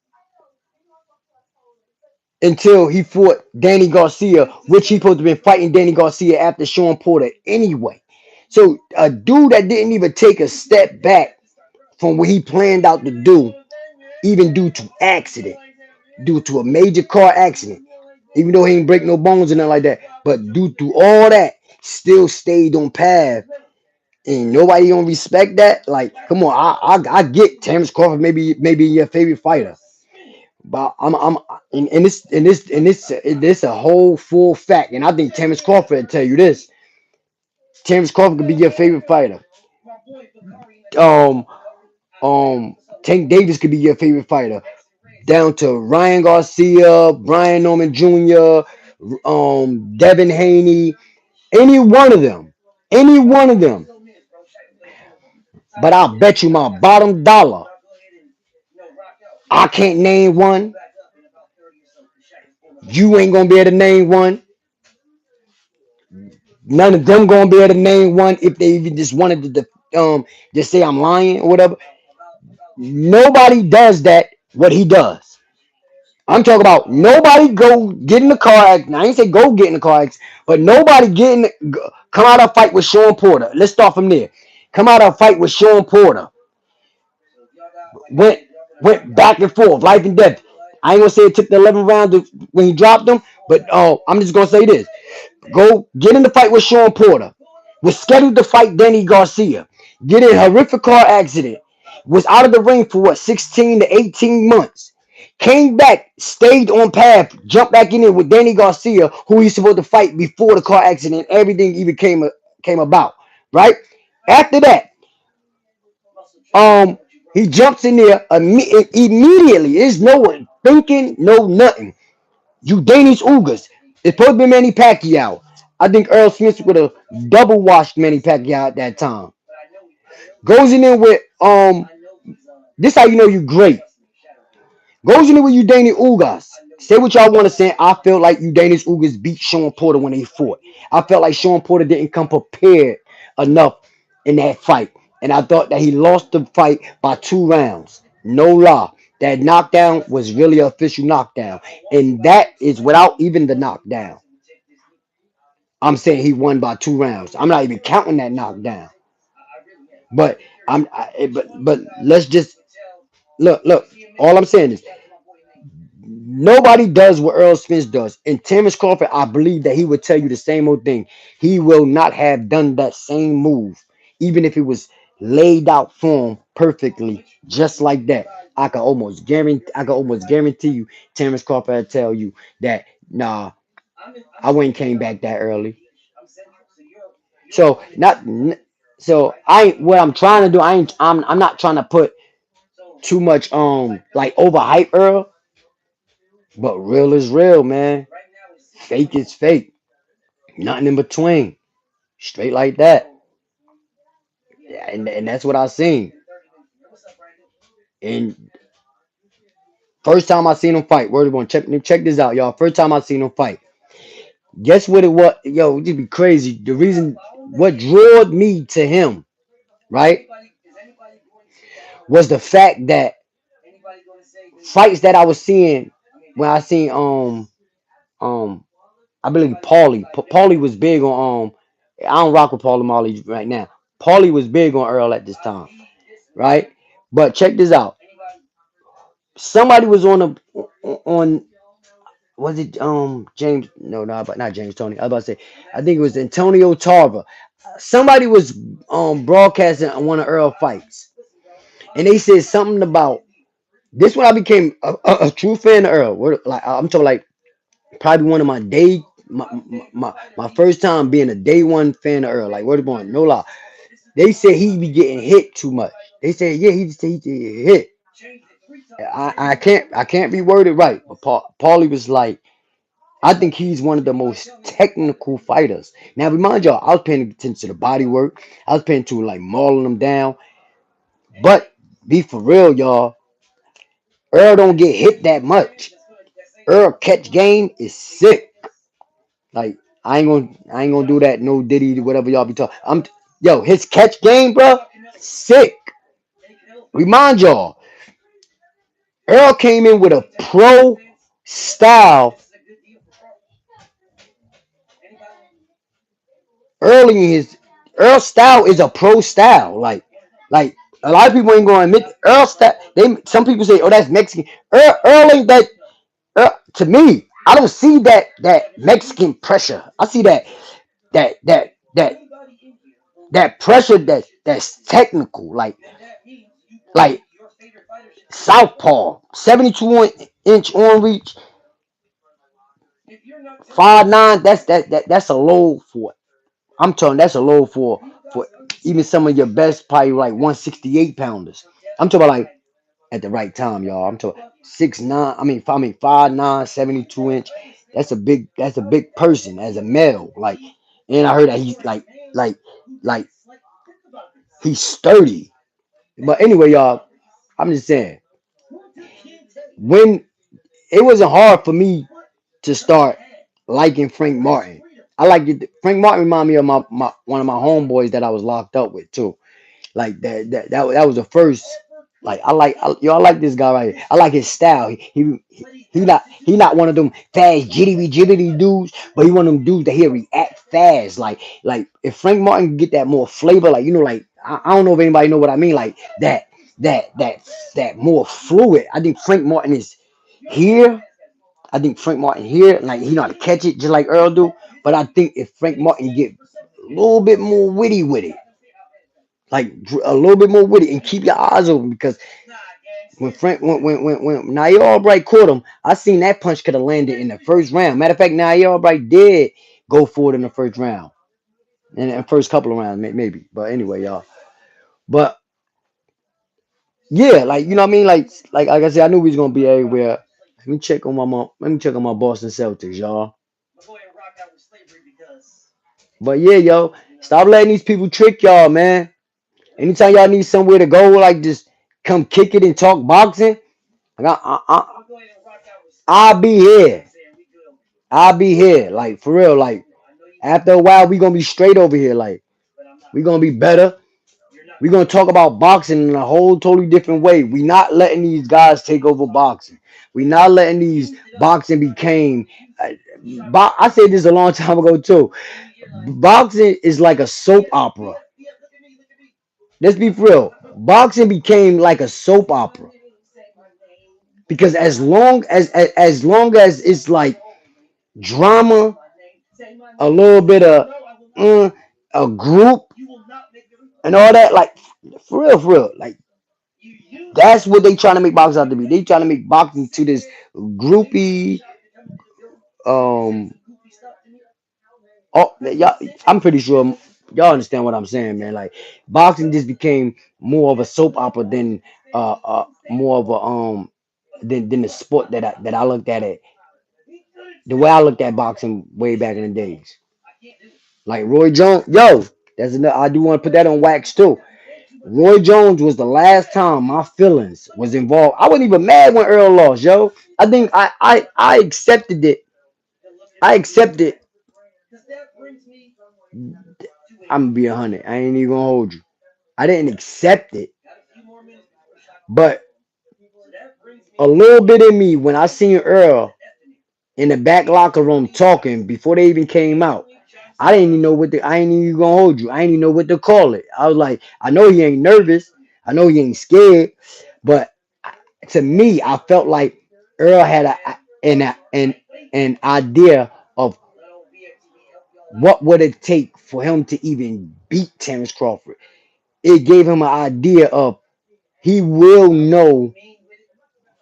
until he fought Danny Garcia, which he supposed to been fighting Danny Garcia after Sean Porter anyway. So a dude that didn't even take a step back from what he planned out to do, even due to accident, due to a major car accident. Even though he ain't break no bones and nothing like that, but due to all that, still stayed on path. And nobody gonna respect that. Like, come on, I get Terrence Crawford maybe your favorite fighter, but I'm and this a whole full fact. And I think Terrence Crawford will tell you this. Terrence Crawford could be your favorite fighter. Um, Tank Davis could be your favorite fighter. Down to Ryan Garcia, Brian Norman Jr., Devin Haney, any one of them, any one of them. But I'll bet you my bottom dollar, I can't name one. You ain't gonna be able to name one. None of them gonna be able to name one if they even just wanted to just say I'm lying or whatever. Nobody does that. What he does. I'm talking about nobody go get in the car accident. I ain't say go get in the car accident, but nobody come out of a fight with Sean Porter. Let's start from there. Come out of a fight with Sean Porter. Went went back and forth, life and death. I ain't gonna say it took the 11th round when he dropped him, but I'm just gonna say this: go get in the fight with Sean Porter. Was scheduled to fight Danny Garcia. Get in a horrific car accident. Was out of the ring for what 16 to 18 months. Came back, stayed on path, jumped back in there with Danny Garcia, who he's supposed to fight before the car accident. Everything even came about. Right after that, um, he jumps in there immediately. There's no one thinking, no nothing. You Danish Ugas. It's supposed to be Manny Pacquiao. I think Earl Smith would have double washed Manny Pacquiao at that time. Goes in there with this how you know you great. Goes in there with you Danish Ugas. Say what y'all want to say. I feel like you Danish Ugas beat Sean Porter when they fought. I felt like Sean Porter didn't come prepared enough in that fight. And I thought that he lost the fight by 2 rounds. No lie. That knockdown was really an official knockdown. And that is without even the knockdown. I'm saying he won by 2 rounds. I'm not even counting that knockdown. But but let's just look. All I'm saying is nobody does what Earl Spence does. And Terrence Crawford, I believe that he would tell you the same old thing. He will not have done that same move, even if it was laid out for him perfectly, just like that. I could almost guarantee you, Terrence Crawford would tell you that nah, I wouldn't came back that early. So not so I ain't what I'm trying to do. I'm not trying to put too much like overhype Earl, but real is real, man. Fake is fake. Nothing in between. Straight like that. Yeah, and that's what I seen. And first time I seen him fight, word one, check this out, y'all. First time I seen him fight. Guess what it was? Yo, it'd be crazy. The reason what drew me to him, right, was the fact that fights that I was seeing when I seen um I believe Paulie was big on I don't rock with Paulie Molly right now. Paulie was big on Earl at this time, right? But check this out. Somebody was on was it James no but not James Tony. I was about to say I think it was Antonio Tarver. Somebody was broadcasting on one of Earl fights. And they said something about this when I became a true fan of Earl. Like I'm talking like probably one of my first time being a day one fan of Earl. Like word born, no lie. They said he be getting hit too much. They said yeah, he get hit. I can't be worded right. But Paulie was like, I think he's one of the most technical fighters. Now remind y'all, I was paying attention to the body work. I was paying to like mauling them down. But be for real, y'all. Earl don't get hit that much. Earl catch game is sick. Like I ain't gonna do that. No Diddy, whatever y'all be talking. Yo, his catch game, bro, sick. Remind y'all, Earl came in with a pro style early in his. Earl style is a pro style, like A lot of people ain't gonna admit Earl stat. They some people say, "Oh, that's Mexican." Earl ain't that. To me, I don't see that Mexican pressure. I see that that that that pressure that's technical, like southpaw, 72-inch on reach, 5'9". That's a low for. I'm telling that's a low for even some of your best, probably like 168 pounders. I'm talking about like at the right time, y'all. I'm talking 6'9". I mean 5'9", 72 inch. That's a big person as a male. Like, and I heard that he's like like he's sturdy. But anyway, y'all, I'm just saying when it wasn't hard for me to start liking Frank Martin. I like it. Frank Martin remind me of my one of my homeboys that I was locked up with too. Like that was the first. Like I like this guy right here. I like his style. He not one of them fast jittity dudes, but he one of them dudes that he react fast. Like if Frank Martin can get that more flavor, like like I don't know if anybody know what I mean. Like that more fluid. I think Frank Martin is here. I think Frank Martin here, like he know how to catch it just like Earl do. But I think if Frank Martin get a little bit more witty with it, like a little bit more witty, and keep your eyes open because when Nair Albright caught him, I seen that punch could have landed in the first round. Matter of fact, Nair Albright did go for it in the first round, in the first couple of rounds, maybe. But anyway, y'all. But yeah, like you know what I mean, like I said, I knew we was gonna be everywhere. Let me check on my Boston Celtics, y'all. But yeah, yo, stop letting these people trick y'all, man. Anytime y'all need somewhere to go, like just come kick it and talk boxing. Like I'll be here. I'll be here. Like for real. Like after a while, we gonna be straight over here. Like we gonna be better. We gonna talk about boxing in a whole totally different way. We not letting these guys take over boxing. We not letting these boxing became. I said this a long time ago too. Boxing is like a soap opera. Let's be real. Boxing became like a soap opera because as long as it's like drama, a little bit of mm, a group and all that, like for real, like that's what they trying to make boxing out to be. They trying to make boxing to this groupie. Um, y'all, I'm pretty sure y'all understand what I'm saying, man. Like boxing just became more of a soap opera than more of a than the sport that I looked at it. The way I looked at boxing way back in the days, like Roy Jones, yo, that's another. I do want to put that on wax too. Roy Jones was the last time my feelings was involved. I wasn't even mad when Earl lost, yo. I think I accepted it. I accepted. I'm gonna be 100. I ain't even gonna hold you. I didn't accept it, but a little bit in me when I seen Earl in the back locker room talking before they even came out. I didn't even know what the. I ain't even gonna hold you. I ain't even know what to call it. I was like, I know he ain't nervous. I know he ain't scared, but to me, I felt like Earl had an idea of what would it take for him to even beat Terrence Crawford. It gave him an idea of he will know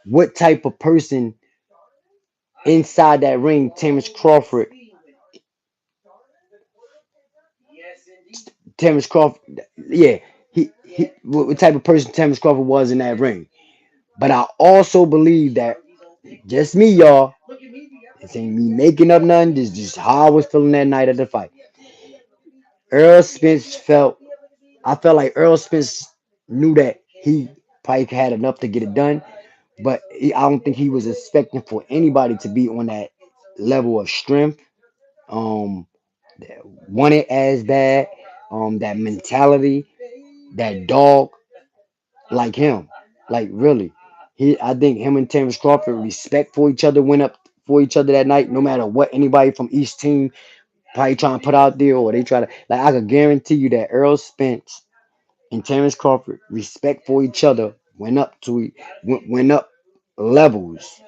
what type of person inside that ring Terrence Crawford, yeah, he what type of person Terrence Crawford was in that ring. But I also believe that just me, y'all. This ain't me making up nothing. This is just how I was feeling that night at the fight. Earl Spence felt I felt like Earl Spence knew that he probably had enough to get it done, but I don't think he was expecting for anybody to be on that level of strength. Um, want it as bad. That mentality, that dog like him, like really. I think him and Terrence Crawford respect for each other went up for each other that night. No matter what anybody from each team probably trying to put out there, or they try to like. I could guarantee you that Earl Spence and Terrence Crawford respect for each other went up levels.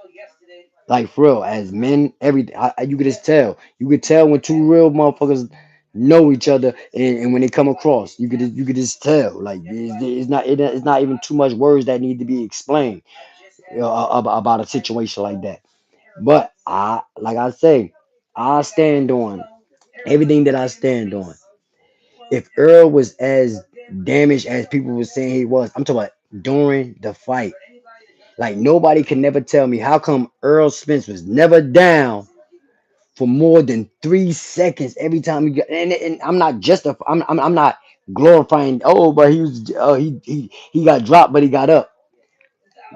Like for real, as men, you could just tell. You could tell when two real motherfuckers know each other, and when they come across, you could just tell. Like it's not even too much words that need to be explained, about a situation like that. But like I say, I stand on everything that I stand on. If Earl was as damaged as people were saying he was, I'm talking about during the fight. Like nobody can never tell me how come Earl Spence was never down for more than 3 seconds every time he got. And I'm not just I'm not glorifying. Oh, but he was he got dropped, but he got up.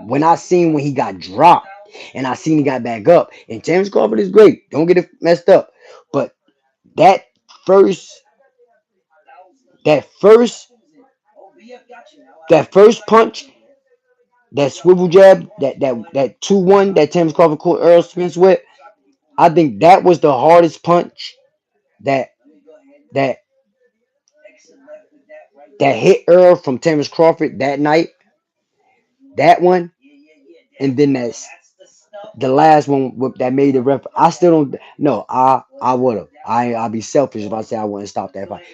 When he got dropped, and I seen he got back up. And Terrence Crawford is great. Don't get it messed up. But that first that first that first punch, that swivel jab, that 2-1 that Terrence Crawford caught Earl Spence with, I think that was the hardest punch that that that hit Earl from Terrence Crawford that night. That one, and then the last one that made the ref. I still don't. No, I would have. I'd be selfish if I say I wouldn't stop that fight.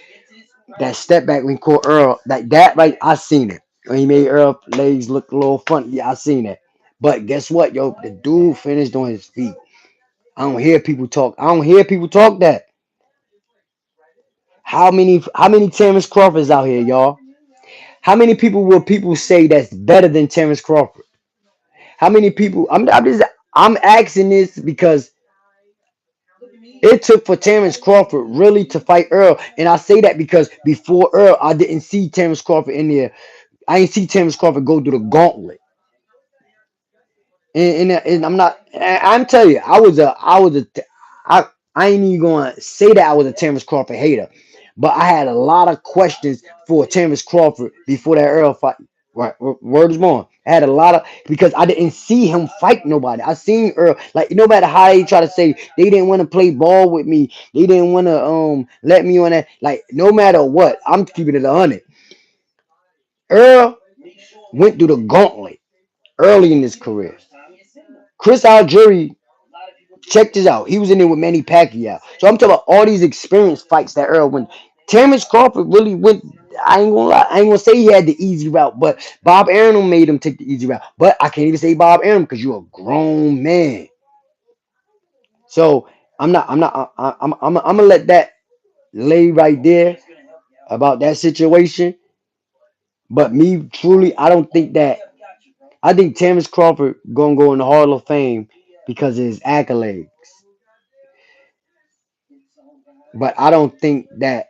That step back when he caught Earl, like that, right? I seen it when he made Earl legs look a little funny. Yeah, I seen it. But guess what, yo? The dude finished on his feet. I don't hear people talk. I don't hear people talk that. How many Terrence Crawfords out here, y'all? How many people will people say that's better than Terrence Crawford? How many people? I'm asking this because it took for Terrence Crawford really to fight Earl, and I say that because before Earl, I didn't see Terrence Crawford in there. I didn't see Terrence Crawford go through the gauntlet. And I'm not. I'm telling you, I I ain't even gonna say that I was a Terrence Crawford hater, but I had a lot of questions for Terrence Crawford before that Earl fight. Right, word is born. I had a lot of because I didn't see him fight nobody. I seen Earl like no matter how they try to say they didn't want to play ball with me, they didn't want to let me on that. Like no matter what, I'm keeping it 100. Earl went through the gauntlet early in his career. Chris Algieri, check this out. He was in there with Manny Pacquiao. So I'm talking about all these experience fights that Earl went. Terrence Crawford really went. I ain't gonna lie. I ain't gonna say he had the easy route, but Bob Arum made him take the easy route. But I can't even say Bob Arum because you're a grown man. So I'm not. I'm not. I'm gonna let that lay right there about that situation. But me truly, I don't think that. I think Terrence Crawford gonna go in the Hall of Fame because of his accolades. But I don't think that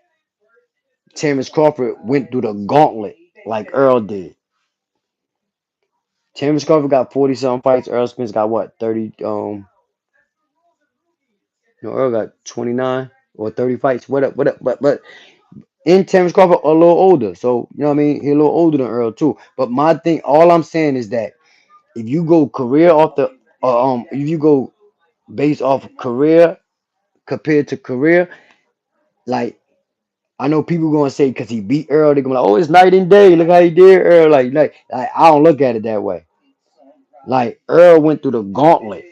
Terrence Crawford went through the gauntlet like Earl did. Terrence Crawford got 40 something fights. Earl Spence got what, 30? No, Earl got 29 or 30 fights. But in Terrence Crawford a little older, so you know what I mean. He a little older than Earl too. But my thing, all I'm saying is that if you go career off the, if you go based off career compared to career, like I know people gonna say because he beat Earl, they're gonna be like, oh, it's night and day. Look how he did Earl. Like I don't look at it that way. Like Earl went through the gauntlet.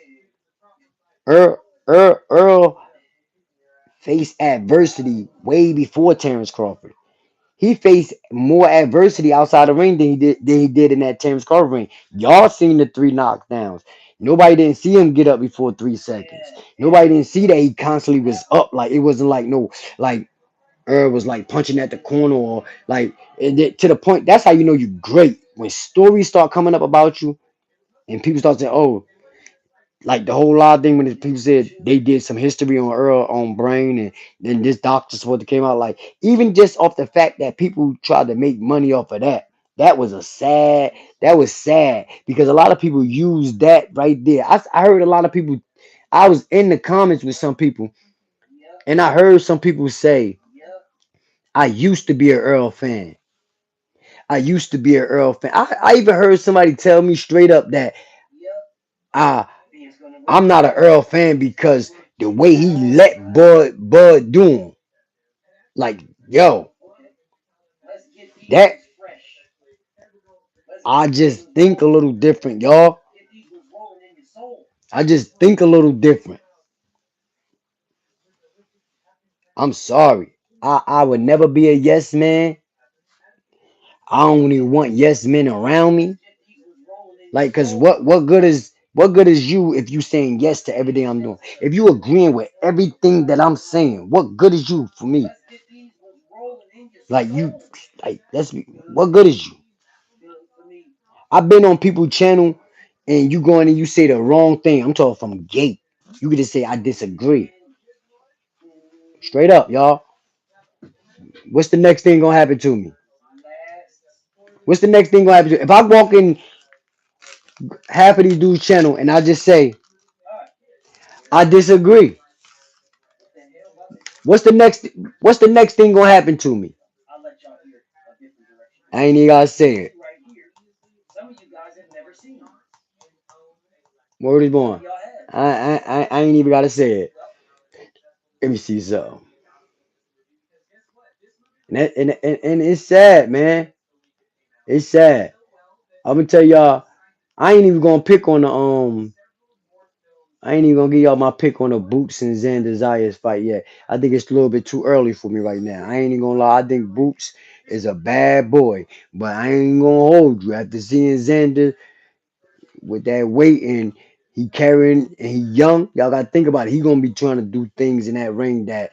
Earl faced adversity way before Terrence Crawford. He faced more adversity outside the ring than he did in that Terrence Crawford ring. Y'all seen the 3 knockdowns. Nobody didn't see him get up before 3 seconds. Nobody didn't see that he constantly was up. Like it wasn't like no like Earl was like punching at the corner or like to the point. That's how you know you're great when stories start coming up about you and people start saying, "Oh, like the whole lot of thing when people said they did some history on Earl on Brain and then this doctor's what came out like even just off the fact that people tried to make money off of that. That was sad because a lot of people use that right there. I heard a lot of people. I was in the comments with some people and I heard some people say I used to be an Earl fan. I used to be an Earl fan. I even heard somebody tell me straight up that I I'm not an Earl fan because the way he let Bud do him. Like, yo, that. I just think a little different, y'all. I just think a little different. I'm sorry. I would never be a yes man. I don't even want yes men around me. Like, cause what good is you if you saying yes to everything I'm doing? If you agreeing with everything that I'm saying, what good is you for me? Like you, like that's me. What good is you? I've been on people channel, and you go in and you say the wrong thing. I'm talking from gate. You could just say I disagree, straight up, y'all. What's the next thing gonna happen to me? What's the next thing gonna happen to if I walk in half of these dudes channel and I just say I disagree? What's the next? What's the next thing gonna happen to me? I ain't even gotta say it. Word is born. I ain't even gotta say it. Let me see something. And it's sad, man. It's sad. I'm gonna tell y'all. I ain't even gonna pick on the I ain't even gonna give y'all my pick on the Boots and Zen Desires fight yet. I think it's a little bit too early for me right now. I ain't even gonna lie. I think Boots is a bad boy, but I ain't gonna hold you after seeing Xander with that weight and he carrying and he young. Y'all gotta think about it. He gonna be trying to do things in that ring that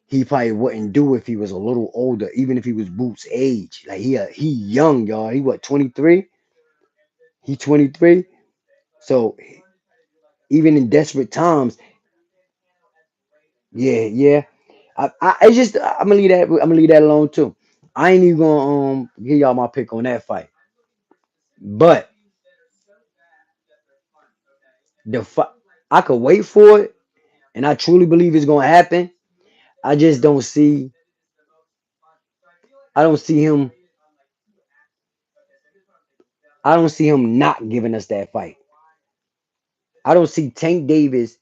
he probably wouldn't do if he was a little older, even if he was Boots' age. Like he young, y'all. He what 23? He 23. So even in desperate times, yeah. I it's just I'm gonna leave that alone too. I ain't even gonna give y'all my pick on that fight. But the fight I could wait for it and I truly believe it's gonna happen. I just don't see I don't see him I don't see him not giving us that fight. I don't see Tank Davis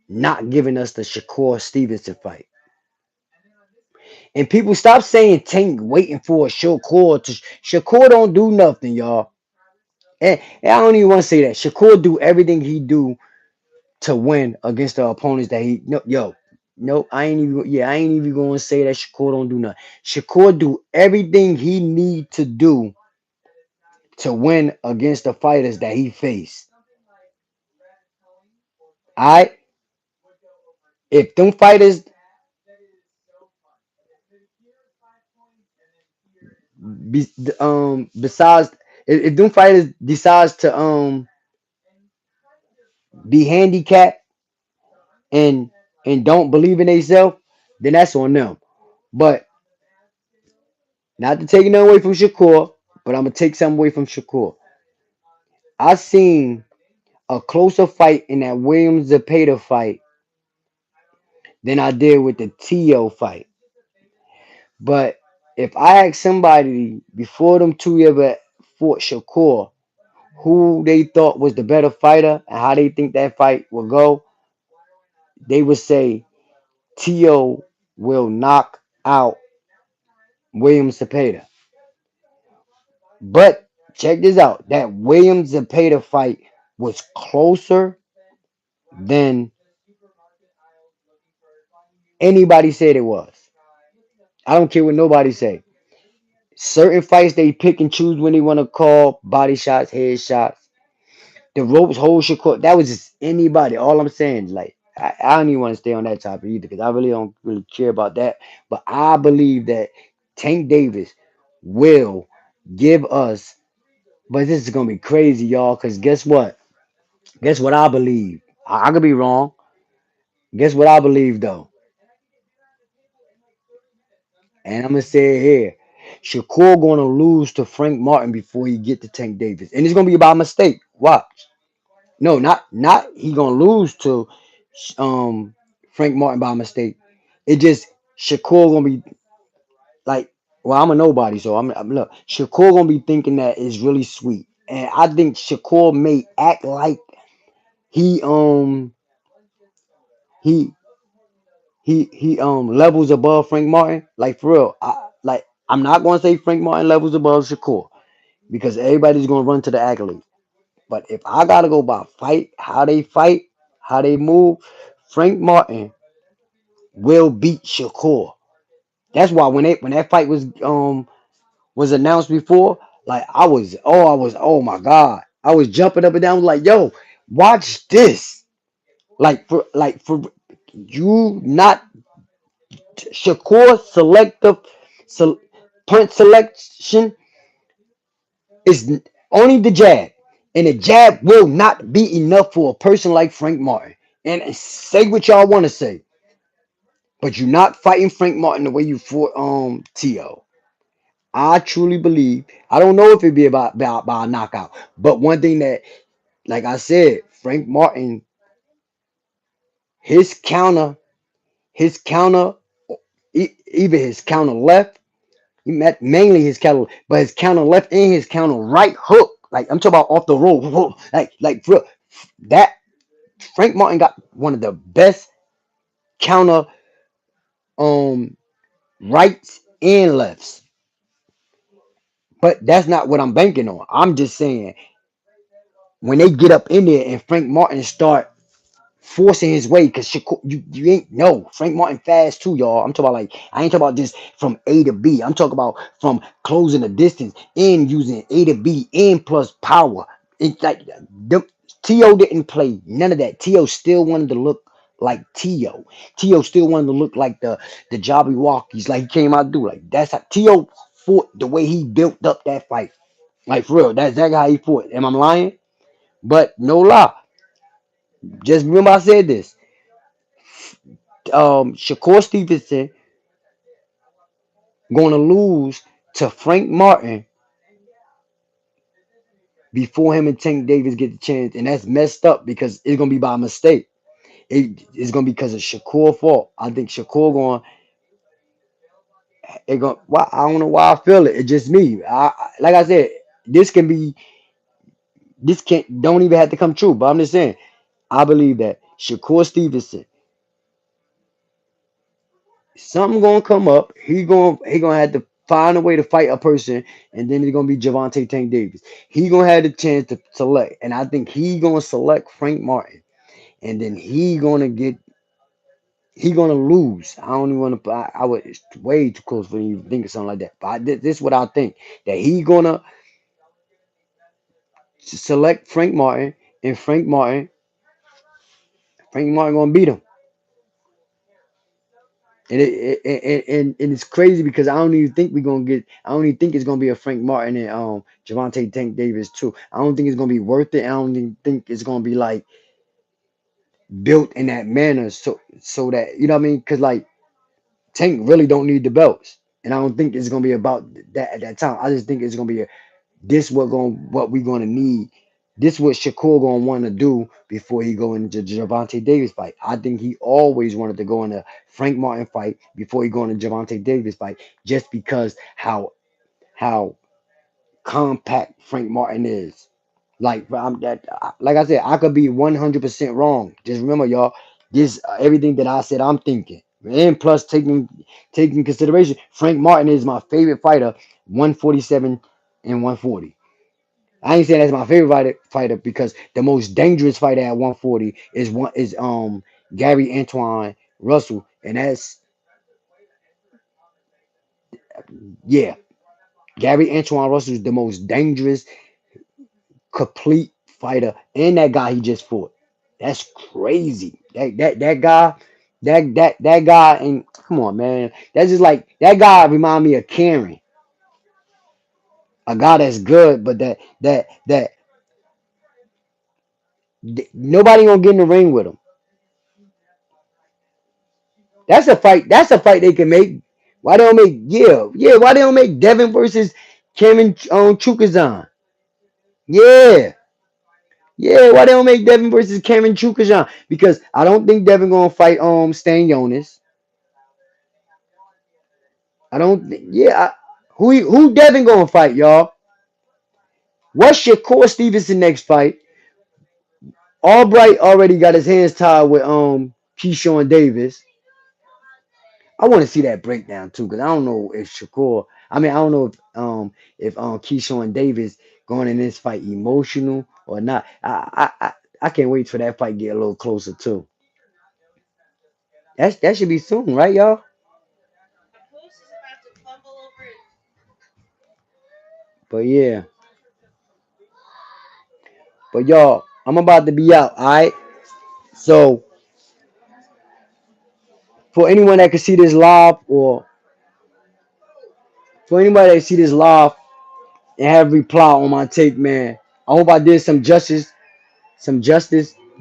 not giving us the Shakur Stevenson fight. And people stop saying Tank waiting for a Shakur to Shakur don't do nothing, y'all. And I don't even want to say that. Shakur do everything he do to win against the opponents that he no yo. No, I ain't even gonna say that Shakur don't do nothing. Shakur do everything he need to do to win against the fighters that he faced. I if them fighters be, besides if them fighters decides to be handicapped and don't believe in themselves, then that's on them. But not to take nothing away from Shakur, but I'm gonna take something away from Shakur. I seen a closer fight in that Williams Zepeda fight than I did with the Tio fight. But if I asked somebody before them two ever fought Shakur who they thought was the better fighter and how they think that fight will go, they would say Tio will knock out Williams Zepeda. But check this out. That Williams Zepeda fight was closer than anybody said it was. I don't care what nobody say. Certain fights they pick and choose when they want to call body shots, head shots. The ropes hold Shakur. That was just anybody. All I'm saying, like, I don't even want to stay on that topic either because I really don't really care about that. But I believe that Tank Davis will give us. But this is gonna be crazy, y'all. Because guess what? Guess what I believe. I could be wrong. Guess what I believe though, and I'm gonna say it here. Shakur gonna lose to Frank Martin before he get to Tank Davis, and it's gonna be by mistake. Watch. No, not he gonna lose to um Frank Martin by mistake. It just Shakur gonna be like, well, I'm a nobody, so I'm look. Shakur gonna be thinking that it's really sweet, and I think Shakur may act like he he he levels above Frank Martin. Like for real, I'm not gonna say Frank Martin levels above Shakur. because everybody's gonna run to the accolade. But if I gotta go by fight, how they move, Frank Martin will beat Shakur. That's why when that fight was announced before, like I was my god. I was jumping up and down like, yo, watch this. Like for you not Shakur selective so, punch selection is only the jab. And the jab will not be enough for a person like Frank Martin. And say what y'all want to say, but you're not fighting Frank Martin the way you fought T.O. I truly believe. I don't know if it'd be about by a knockout, but one thing that, like I said, Frank Martin, his counter, his counter, even his counter left, he met mainly his counter, but his counter left and his counter right hook, like I'm talking about off the rope, like for that, Frank Martin got one of the best counter um rights and lefts, but that's not what I'm banking on. I'm just saying when they get up in there and Frank Martin start forcing his way, because you ain't no Frank Martin fast too, y'all. I'm talking about like I ain't talking about just from A to B. I'm talking about from closing the distance and using A to B and plus power. It's like T.O. didn't play none of that. T.O. still wanted to look like T.O. T.O. still wanted to look like the Jobby Walkies, like he came out to do. Like that's how T.O. fought the way he built up that fight. Like for real, that's exactly how he fought. Am I lying? But no lie. Just remember I said this. Shakur Stevenson going to lose to Frank Martin before him and Tank Davis get the chance, and that's messed up because it's gonna be by mistake. It's gonna be because of Shakur fault. I think Shakur going it going. Why I don't know why I feel it. It's just me. Like I said, this can be this can't don't even have to come true. But I'm just saying, I believe that Shakur Stevenson, something gonna come up. He gonna have to find a way to fight a person, and then it's gonna be Javante Tank Davis. He gonna have the chance to select, and I think he gonna select Frank Martin, and then he gonna lose. I don't even want to. I would it's way too close for you to think of something like that. But this is what I think that he gonna select Frank Martin, and Frank Martin gonna beat him. And it's crazy because I don't even think we're gonna get. I don't even think it's gonna be a Frank Martin and Javante Tank Davis too. I don't think it's gonna be worth it. I don't even think it's gonna be like built in that manner so that you know what I mean. Because like Tank really don't need the belts, and I don't think it's gonna be about that at that time. I just think it's gonna be what we gonna need. This what Shakur gonna want to do before he go into Javante Davis fight. I think he always wanted to go in a Frank Martin fight before he go into Javante Davis fight, just because how compact Frank Martin is. Like I said, I could be 100% wrong. Just remember, y'all, this everything that I said, I'm thinking, and plus taking consideration, Frank Martin is my favorite fighter, 147 and 140. I ain't saying that's my favorite fighter because the most dangerous fighter at 140 is Gary Antoine Russell, and that's yeah, Gary Antoine Russell is the most dangerous complete fighter, and that guy he just fought. That's crazy. That guy, that guy, and come on, man, that's just like that guy remind me of Karen, a guy that's good, but nobody gonna get in the ring with him. That's a fight. That's a fight they can make. Why they don't make? Yeah. Why they don't make Devin versus Cameron Chukazan? Yeah, yeah. Why they don't make Devin versus Cameron Chukazan? Because I don't think Devin gonna fight Stan Jonas. I don't. Yeah. Who Devin gonna fight, y'all? What's Shakur Stevenson next fight? Albright already got his hands tied with Keyshawn Davis. I want to see that breakdown too, because I don't know if Shakur. I mean, I don't know if Keyshawn Davis going in this fight emotional or not. I can't wait for that fight to get a little closer too. That should be soon, right, y'all? But yeah, but y'all, I'm about to be out. All right. So for anyone that can see this live, or for anybody that see this live and have reply on my take, man, I hope I did some justice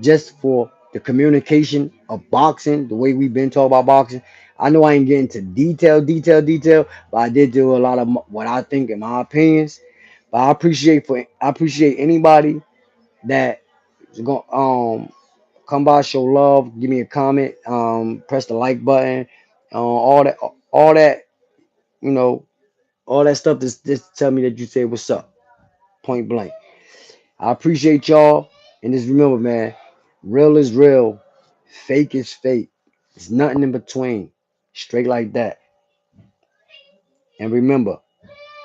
just for the communication of boxing, the way we've been talking about boxing. I know I ain't getting to detail, but I did do a lot of what I think in my opinions. But I appreciate anybody that is going come by, show love, give me a comment, press the like button, all that, you know, all that stuff. Just tell me that you say what's up, point blank. I appreciate y'all. And just remember, man, real is real, fake is fake. It's nothing in between. Straight like that. And remember,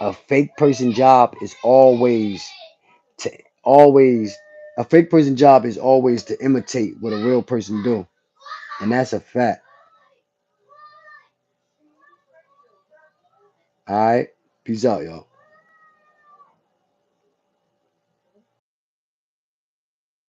a fake person job is to always a fake person job is always to imitate what a real person do. And that's a fact. All right. Peace out, y'all.